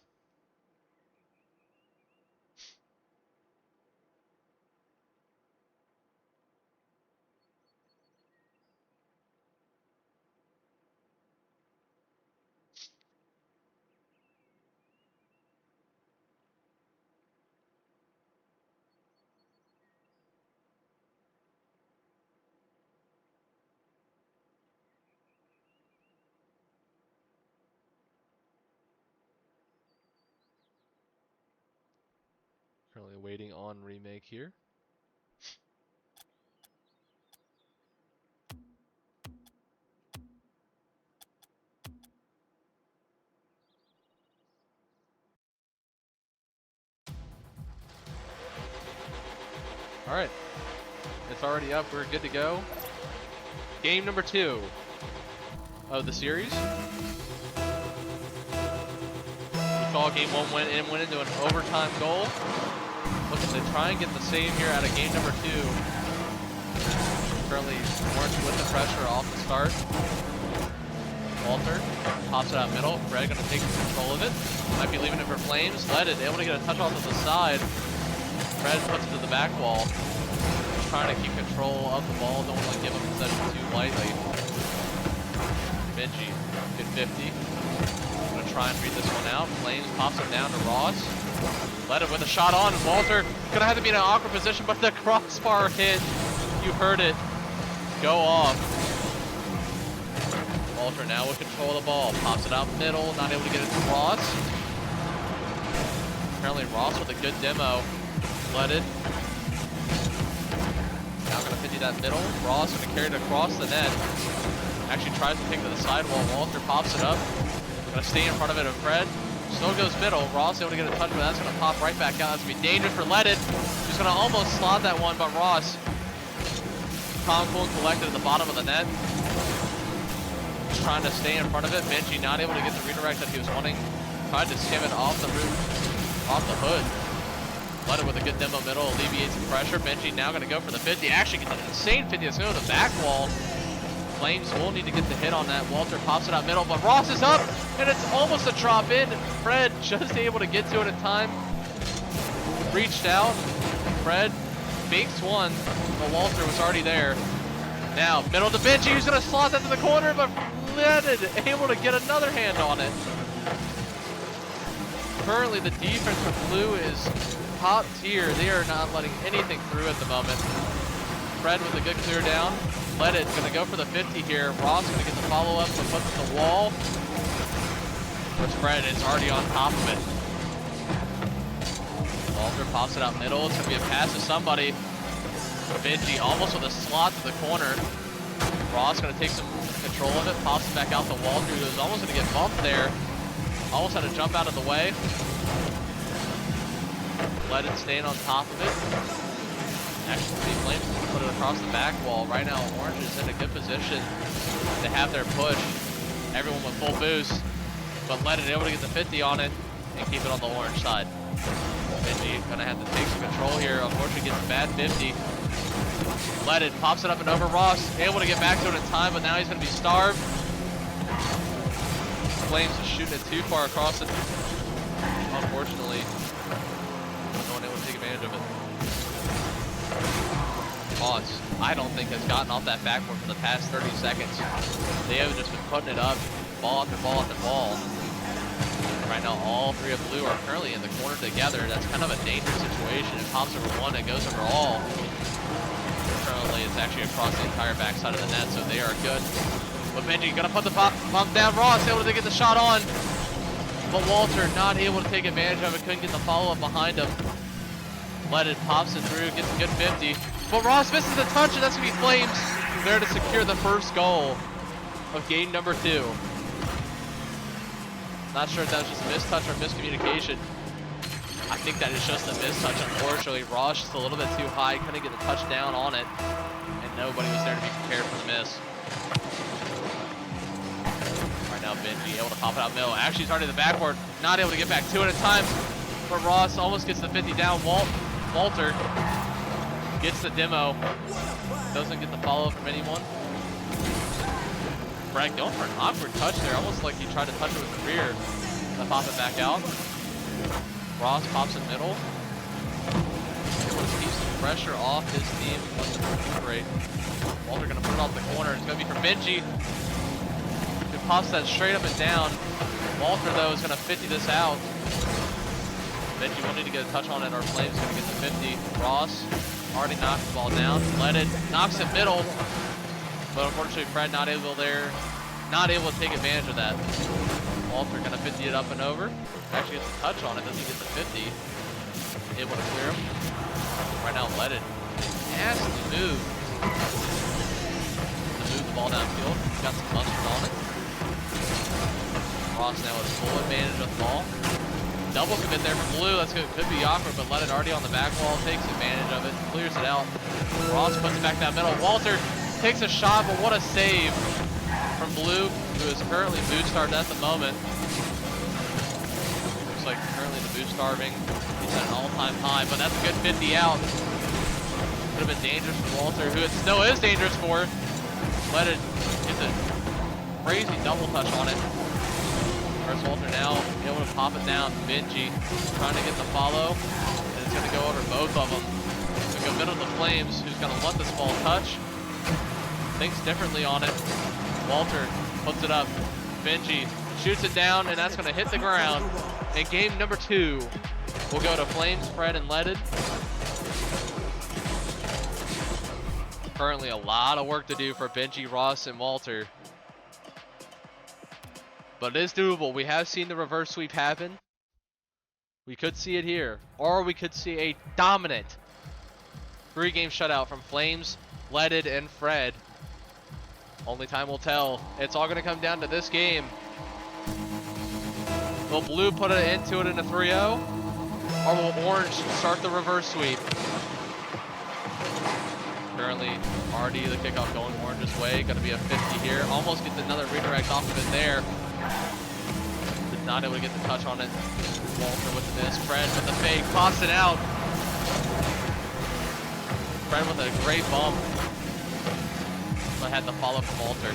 [SPEAKER 1] Currently waiting on remake here. All right, it's already up. We're good to go. Game number 2 of the series. We call. Game 1 went into an overtime goal. Looking to try and get the save here out of game number 2. Currently Orange with the pressure off the start. Walter pops it out middle. Fred gonna take control of it. Might be leaving it for Flames. Led it, able to get a touch off to the side. Fred puts it to the back wall. Trying to keep control of the ball. Don't want to give him possession too lightly. Benji, good 50. Gonna try and read this one out. Flames pops it down to Ross. Led it with a shot on. Walter gonna have to be in an awkward position, but the crossbar hit. You heard it go off. Walter now with control of the ball. Pops it out middle. Not able to get it to Ross. Apparently Ross with a good demo. Led it. Now gonna 50 that middle. Ross gonna carry it across the net. Actually tries to take it to the sidewall. Walter pops it up. Gonna stay in front of it of Fred. Still goes middle. Ross able to get a touch, but that's gonna pop right back out. That's gonna be dangerous for Leaded. He's gonna almost slot that one, but Ross, calm, cool, and collected at the bottom of the net. Just trying to stay in front of it. Benji not able to get the redirect that he was wanting. Tried to skim it off the roof, off the hood. Leaded with a good demo middle, alleviates the pressure. Benji now gonna go for the 50. Actually gets an insane 50. It's going to the back wall. Flames will need to get the hit on that. Walter pops it out middle, but Ross is up, and it's almost a drop in. Fred just able to get to it in time. Reached out. Fred fakes one, but Walter was already there. Now, middle to Benji, who's going to slot that to the corner, but Leaded able to get another hand on it. Currently, the defense for Blue is top tier. They are not letting anything through at the moment. Fred with a good clear down. Leaded gonna go for the 50 here. Ross gonna get the follow-up, but puts it to the wall. Where's Fred? It's already on top of it. Walter pops it out middle. It's gonna be a pass to somebody. Benji almost with a slot to the corner. Ross gonna take some control of it, pops it back out to Walter, who was almost gonna get bumped there. Almost had to jump out of the way. Leaded staying on top of it. Actually, Flames put it across the back wall. Right now, Orange is in a good position to have their push. Everyone with full boost, but Leaded able to get the 50 on it and keep it on the Orange side. Benji gonna have to take some control here. Unfortunately, gets a bad 50. Leaded pops it up and over. Ross able to get back to it in time, but now he's gonna be starved. Flames is shooting it too far across it. Unfortunately, no one able to take advantage of it. Ross, I don't think has gotten off that backboard for the past 30 seconds. They have just been putting it up, ball after ball after ball. Right now, all three of Blue are currently in the corner together. That's kind of a dangerous situation. It pops over one, it goes over all. Currently, it's actually across the entire backside of the net, so they are good. But Benji gonna put the bump down. Ross able to get the shot on, but Walter not able to take advantage of it. Couldn't get the follow-up behind him. Leaded pops it through, gets a good 50. But Ross misses the touch, and that's gonna be Flames there to secure the first goal of game number 2. Not sure if that was just a mistouch or miscommunication. I think that is just a mistouch, unfortunately. Ross just a little bit too high, couldn't get the touchdown on it, and nobody was there to be prepared for the miss. Right now, Benji able to pop it out middle. Actually, he's already in the backboard, not able to get back to it in time, but Ross almost gets the 50 down. Walter gets the demo, doesn't get the follow from anyone. Brad going for an awkward touch there, almost like he tried to touch it with the rear. To pop it back out. Ross pops in middle. Able to keep some pressure off his team. Great. Walter gonna put it off the corner. It's gonna be for Benji, who pops that straight up and down. Walter though is gonna 50 this out. Benji will need to get a touch on it, or Flames gonna get the 50. Ross already knocked the ball down. Leaded knocks it middle, but unfortunately Fred not able to take advantage of that. Walter gonna 50 it up and over. Actually gets a touch on it, doesn't get the 50. Able to clear him. Right now Leaded has to move. To move the ball downfield. Got some mustard on it. Ross now has full advantage of the ball. Double commit there from Blue. That's good. Could be awkward, but Leaded already on the back wall. Takes advantage of it. Clears it out. Ross puts it back down middle. Walter takes a shot, but what a save from Blue, who is currently boot started at the moment. looks like currently the boost starving. He's at an all-time high, but that's a good 50 out. Could have been dangerous for Walter, who it still is dangerous for. Let it get a crazy double touch on it. First Walter now able to pop it down. Benji trying to get the follow, and it's going to go over both of them. It's going to go middle to Flames, who's going to let this ball touch. Thinks differently on it. Walter puts it up. Benji shoots it down, and that's going to hit the ground. And game number 2 will go to Flames, Fred, and Leaded. Currently a lot of work to do for Benji, Ross, and Walter. But it is doable. We have seen the reverse sweep happen. We could see it here. Or we could see a dominant 3-game shutout from Flames, Leaded, and Fred. Only time will tell. It's all going to come down to this game. Will Blue put it into it in a 3-0? Or will Orange start the reverse sweep? Currently, already the kickoff going Orange's way. Going to be a 50 here. Almost gets another redirect off of it there. Did not able to get the touch on it. Walter with the miss. Fred with the fake. Pops it out. Fred with a great bump. But had the follow from Walter.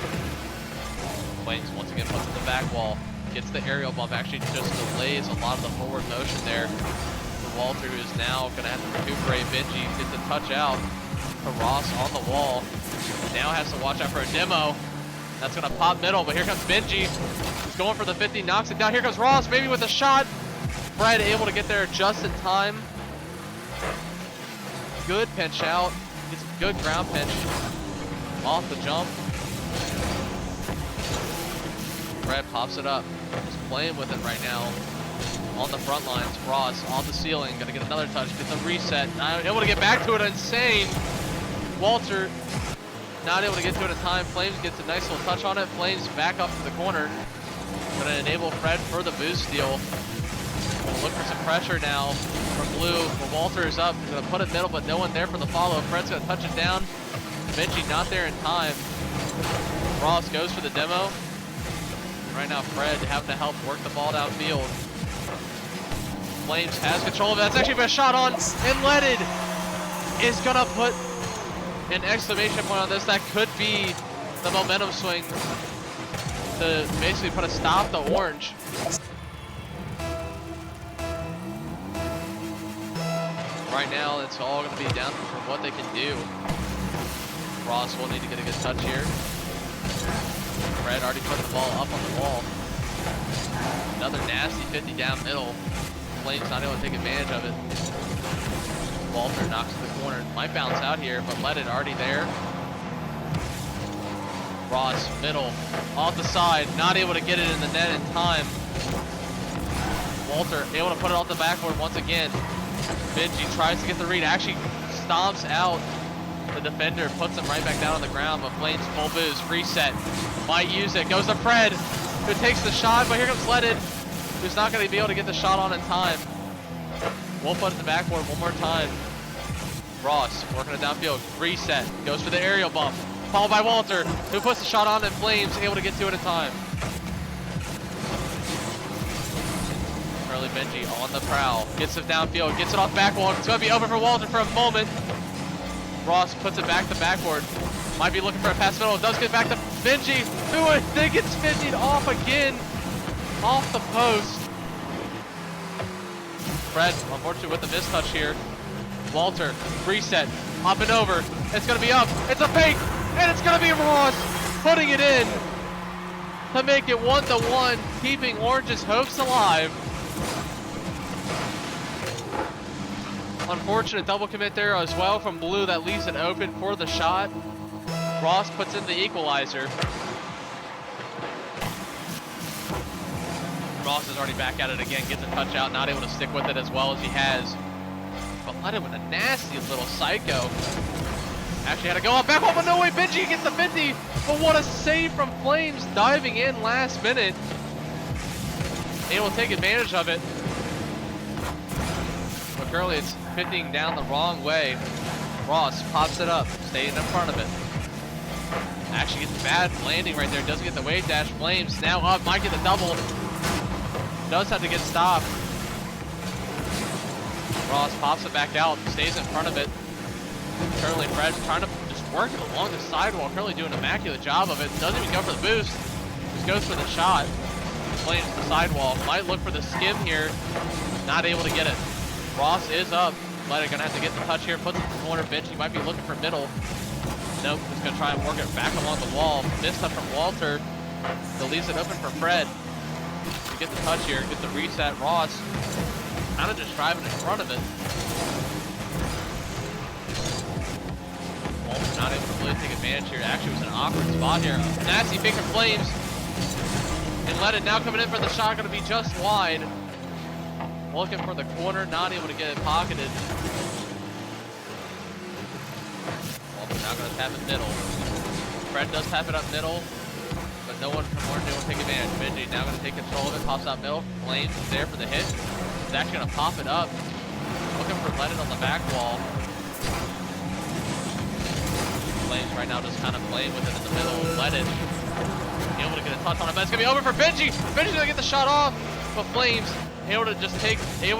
[SPEAKER 1] Flames once again puts it in the back wall. Gets the aerial bump. Actually just delays a lot of the forward motion there for Walter, who is now going to have to recuperate. Benji gets the touch out to Ross on the wall. Now has to watch out for a demo. That's going to pop middle, but here comes Benji. He's going for the 50, knocks it down. Here comes Ross, maybe with a shot. Fred able to get there just in time. Good pinch out. Gets a good ground pinch off the jump. Fred pops it up. Just playing with it right now. On the front lines, Ross on the ceiling. Gonna get another touch, get the reset. Not able to get back to it, insane. Walter not able to get to it in time. Flames gets a nice little touch on it. Flames back up to the corner. Gonna enable Fred for the boost steal. Gonna look for some pressure now from Blue. But Walter is up. He's gonna put it middle, but no one there for the follow. Fred's gonna touch it down. Benji not there in time. Ross goes for the demo. Right now Fred having to help work the ball downfield. Flames has control of it. That's actually been a shot on, and Leaded is gonna put an exclamation point on this. That could be the momentum swing to basically put a stop to Orange. Right now it's all gonna be down to what they can do. Ross will need to get a good touch here. Fred already put the ball up on the wall. Another nasty 50 down middle. Flames not able to take advantage of it. Walter knocks to the corner. Might bounce out here, but Leaded already there. Ross, middle, off the side, not able to get it in the net in time. Walter able to put it off the backboard once again. Benji tries to get the read, actually stomps out the defender, puts him right back down on the ground, but Flames full boost, reset, might use it, goes to Fred, who takes the shot, but here comes Leaded, who's not going to be able to get the shot on in time. We'll put it in the backboard one more time. Ross working it downfield, reset, goes for the aerial bump, followed by Walter, who puts the shot on, and Flames able to get to it in time. Early Benji on the prowl, gets it downfield, gets it off back wall. It's going to be over for Walter for a moment. Ross puts it back to backboard. Might be looking for a pass middle. It does get back to Benji, who I think it's 50'd off again, off the post. Fred, unfortunately, with the mistouch here. Walter, reset, up and over. It's going to be up. It's a fake, and it's going to be Ross putting it in to make it 1-1, keeping Orange's hopes alive. Unfortunate double commit there as well from Blue that leaves it open for the shot. Ross puts in the equalizer. Ross is already back at it again, gets a touch out, not able to stick with it as well as he has. But let him with a nasty little psycho. Actually had to go up back, but no way, Benji gets the 50. But what a save from Flames, diving in last minute. Able to take advantage of it. But currently it's pitching down the wrong way. Ross pops it up, staying in front of it. Actually gets a bad landing right there, doesn't get the wave dash. Flames now up, might get the double. Does have to get stopped. Ross pops it back out, stays in front of it. Currently Fred's trying to just work it along the sidewall, currently doing an immaculate job of it. Doesn't even go for the boost, just goes for the shot. Flames the sidewall, might look for the skim here, not able to get it. Ross is up, Leonard gonna have to get the touch here, puts it in the corner. Benji might be looking for middle. Nope, just gonna try and work it back along the wall. Missed touch from Walter, that leaves it open for Fred to get the touch here, get the reset. Ross kind of just driving in front of it. Walter not able to really take advantage here. Actually, it was an awkward spot here. Nasty pick from Flames. And Let It now coming in for the shot, gonna be just wide. Looking for the corner, not able to get it pocketed. Walter now gonna tap it middle. Fred does tap it up middle, but no one from Orange will take advantage. Benji now gonna take control of it, pops out middle. Flames is there for the hit. He's actually gonna pop it up. Looking for Let It on the back wall. Flames right now just kind of playing with it in the middle. Let It able to get a touch on it, but it's gonna be over for Benji. Benji's gonna get the shot off, but Flames able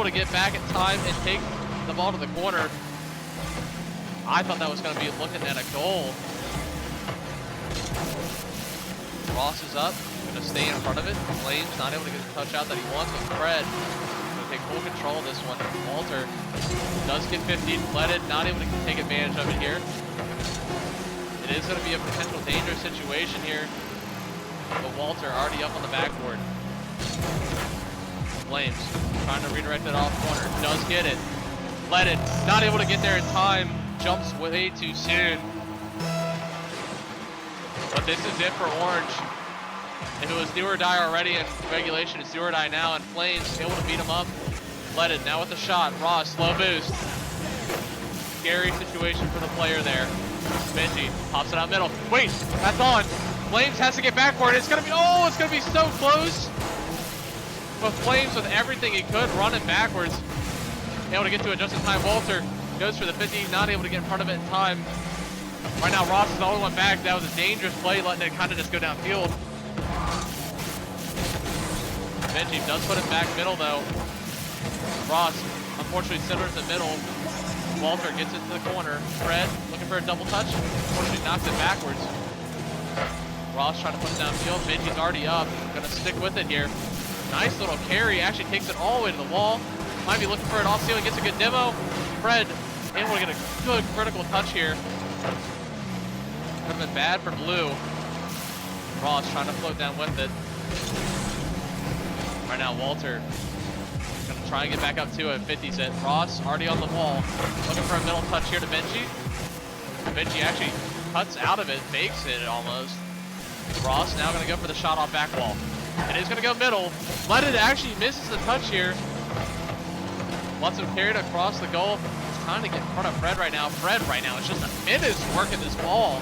[SPEAKER 1] to get back in time and take the ball to the corner. I thought that was gonna be looking at a goal. Ross is up, gonna stay in front of it. Flames not able to get the touch out that he wants with Fred. Gonna take full control of this one. Walter does get 50. Let It not able to take advantage of it here. It is gonna be a potential dangerous situation here. But Walter already up on the backboard. Flames trying to redirect it off corner. Does get it. Let It not able to get there in time. Jumps way too soon. But this is it for Orange. If it was do or die already in regulation, it's do or die now. And Flames able to beat him up. Let It now with the shot. Ross, slow boost. Scary situation for the player there. Benji pops it out middle. Wait, that's on. Flames has to get back for it. It's gonna be so close. But Flames with everything he could, running backwards. Able to get to it just in time. Walter goes for the 50, not able to get in front of it in time. Right now, Ross is the only one back. That was a dangerous play, letting it kind of just go downfield. Benji does put it back middle, though. Ross, unfortunately, centers the middle. Walter gets it to the corner. Fred looking for a double touch. Unfortunately, knocks it backwards. Ross trying to put it downfield. Benji's already up. Gonna stick with it here. Nice little carry. Actually takes it all the way to the wall. Might be looking for it off ceiling. Gets a good demo. Fred able to get a good critical touch here. Could have been bad for Blue. Ross trying to float down with it. Right now, Walter gonna try and get back up to it. 50's it. Ross already on the wall. Looking for a middle touch here to Benji. Benji actually cuts out of it, fakes it almost. Ross now gonna go for the shot off back wall. It is gonna go middle. Let It actually misses the touch here. Wants him carried across the goal. He's trying to get in front of Fred right now. Fred right now is just a minute working this ball.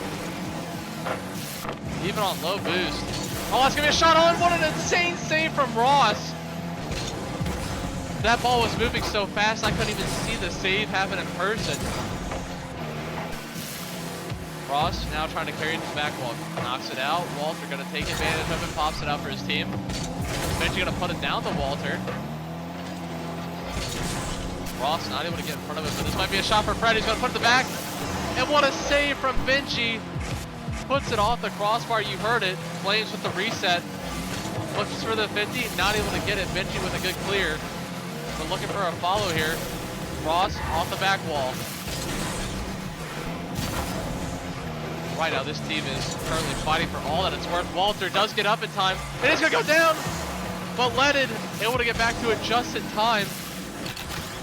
[SPEAKER 1] Even on low boost. Oh, that's gonna be a shot on. What an insane save from Ross. That ball was moving so fast I couldn't even see the save happen in person. Ross now trying to carry it to the back wall. Knocks it out. Walter gonna take advantage of it, pops it out for his team. Benji gonna put it down to Walter. Ross not able to get in front of it, but this might be a shot for Fred. He's gonna put it to the back. And what a save from Benji. Puts it off the crossbar, you heard it. Flames with the reset. Looks for the 50, not able to get it. Benji with a good clear. But looking for a follow here. Ross off the back wall. Right now, this team is currently fighting for all that it's worth. Walter does get up in time, and it's gonna go down, but Let It able to get back to it just in time.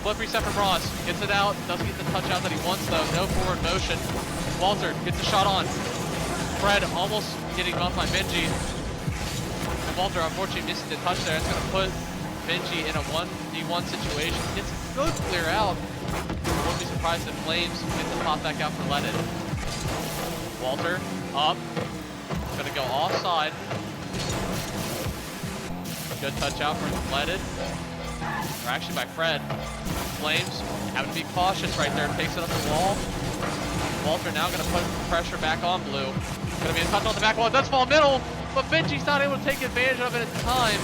[SPEAKER 1] Flip reset from Ross, gets it out, doesn't get the touch out that he wants though, no forward motion. Walter gets a shot on. Fred almost getting off by Benji. And Walter unfortunately misses the touch there. It's gonna put Benji in a 1v1 situation. Gets a good clear out. I wouldn't be surprised if Flames gets the pop back out for Let It. Walter up, gonna go offside. Good touch out from Let It, or actually by Fred. Flames having to be cautious right there, takes it up the wall. Walter now gonna put pressure back on Blue. Gonna be a touch on the back wall, it does fall middle, but Benji's not able to take advantage of it in time.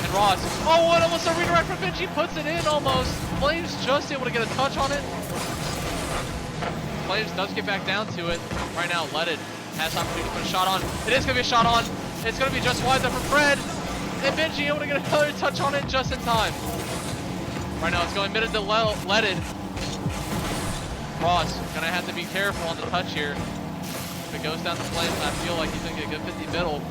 [SPEAKER 1] And And Ross. Oh, and almost a redirect from Benji. Puts it in almost. Flames just able to get a touch on it. Flames does get back down to it. Right now, Leaded has opportunity to put a shot on. It is going to be a shot on. It's going to be just wide there for Fred. And Benji able to get another touch on it just in time. Right now, it's going mid into Leaded. Ross going to have to be careful on the touch here. If it goes down to Flames, I feel like he's going to get a good 50 middle.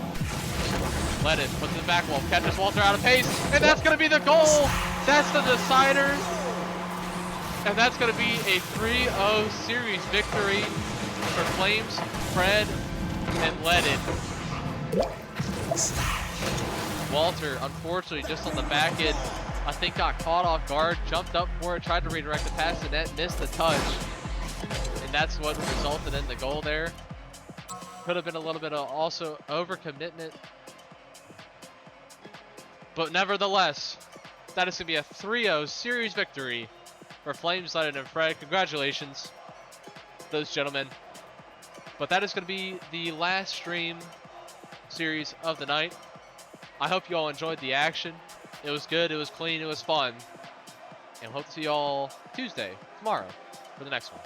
[SPEAKER 1] Leaded puts it back wall, catches Walter out of pace, and that's going to be the goal. That's the decider. And that's going to be a 3-0 series victory for Flames, Fred, and Leaded. Walter, unfortunately, just on the back end, I think got caught off guard, jumped up for it, tried to redirect the pass to net, missed the touch. And that's what resulted in the goal there. Could have been a little bit of also overcommitment. But nevertheless, that is going to be a 3-0 series victory for Flames, Leaded, and Fred. Congratulations, those gentlemen. But that is going to be the last stream series of the night. I hope you all enjoyed the action. It was good, it was clean, it was fun. And hope to see you all Tuesday, tomorrow, for the next one.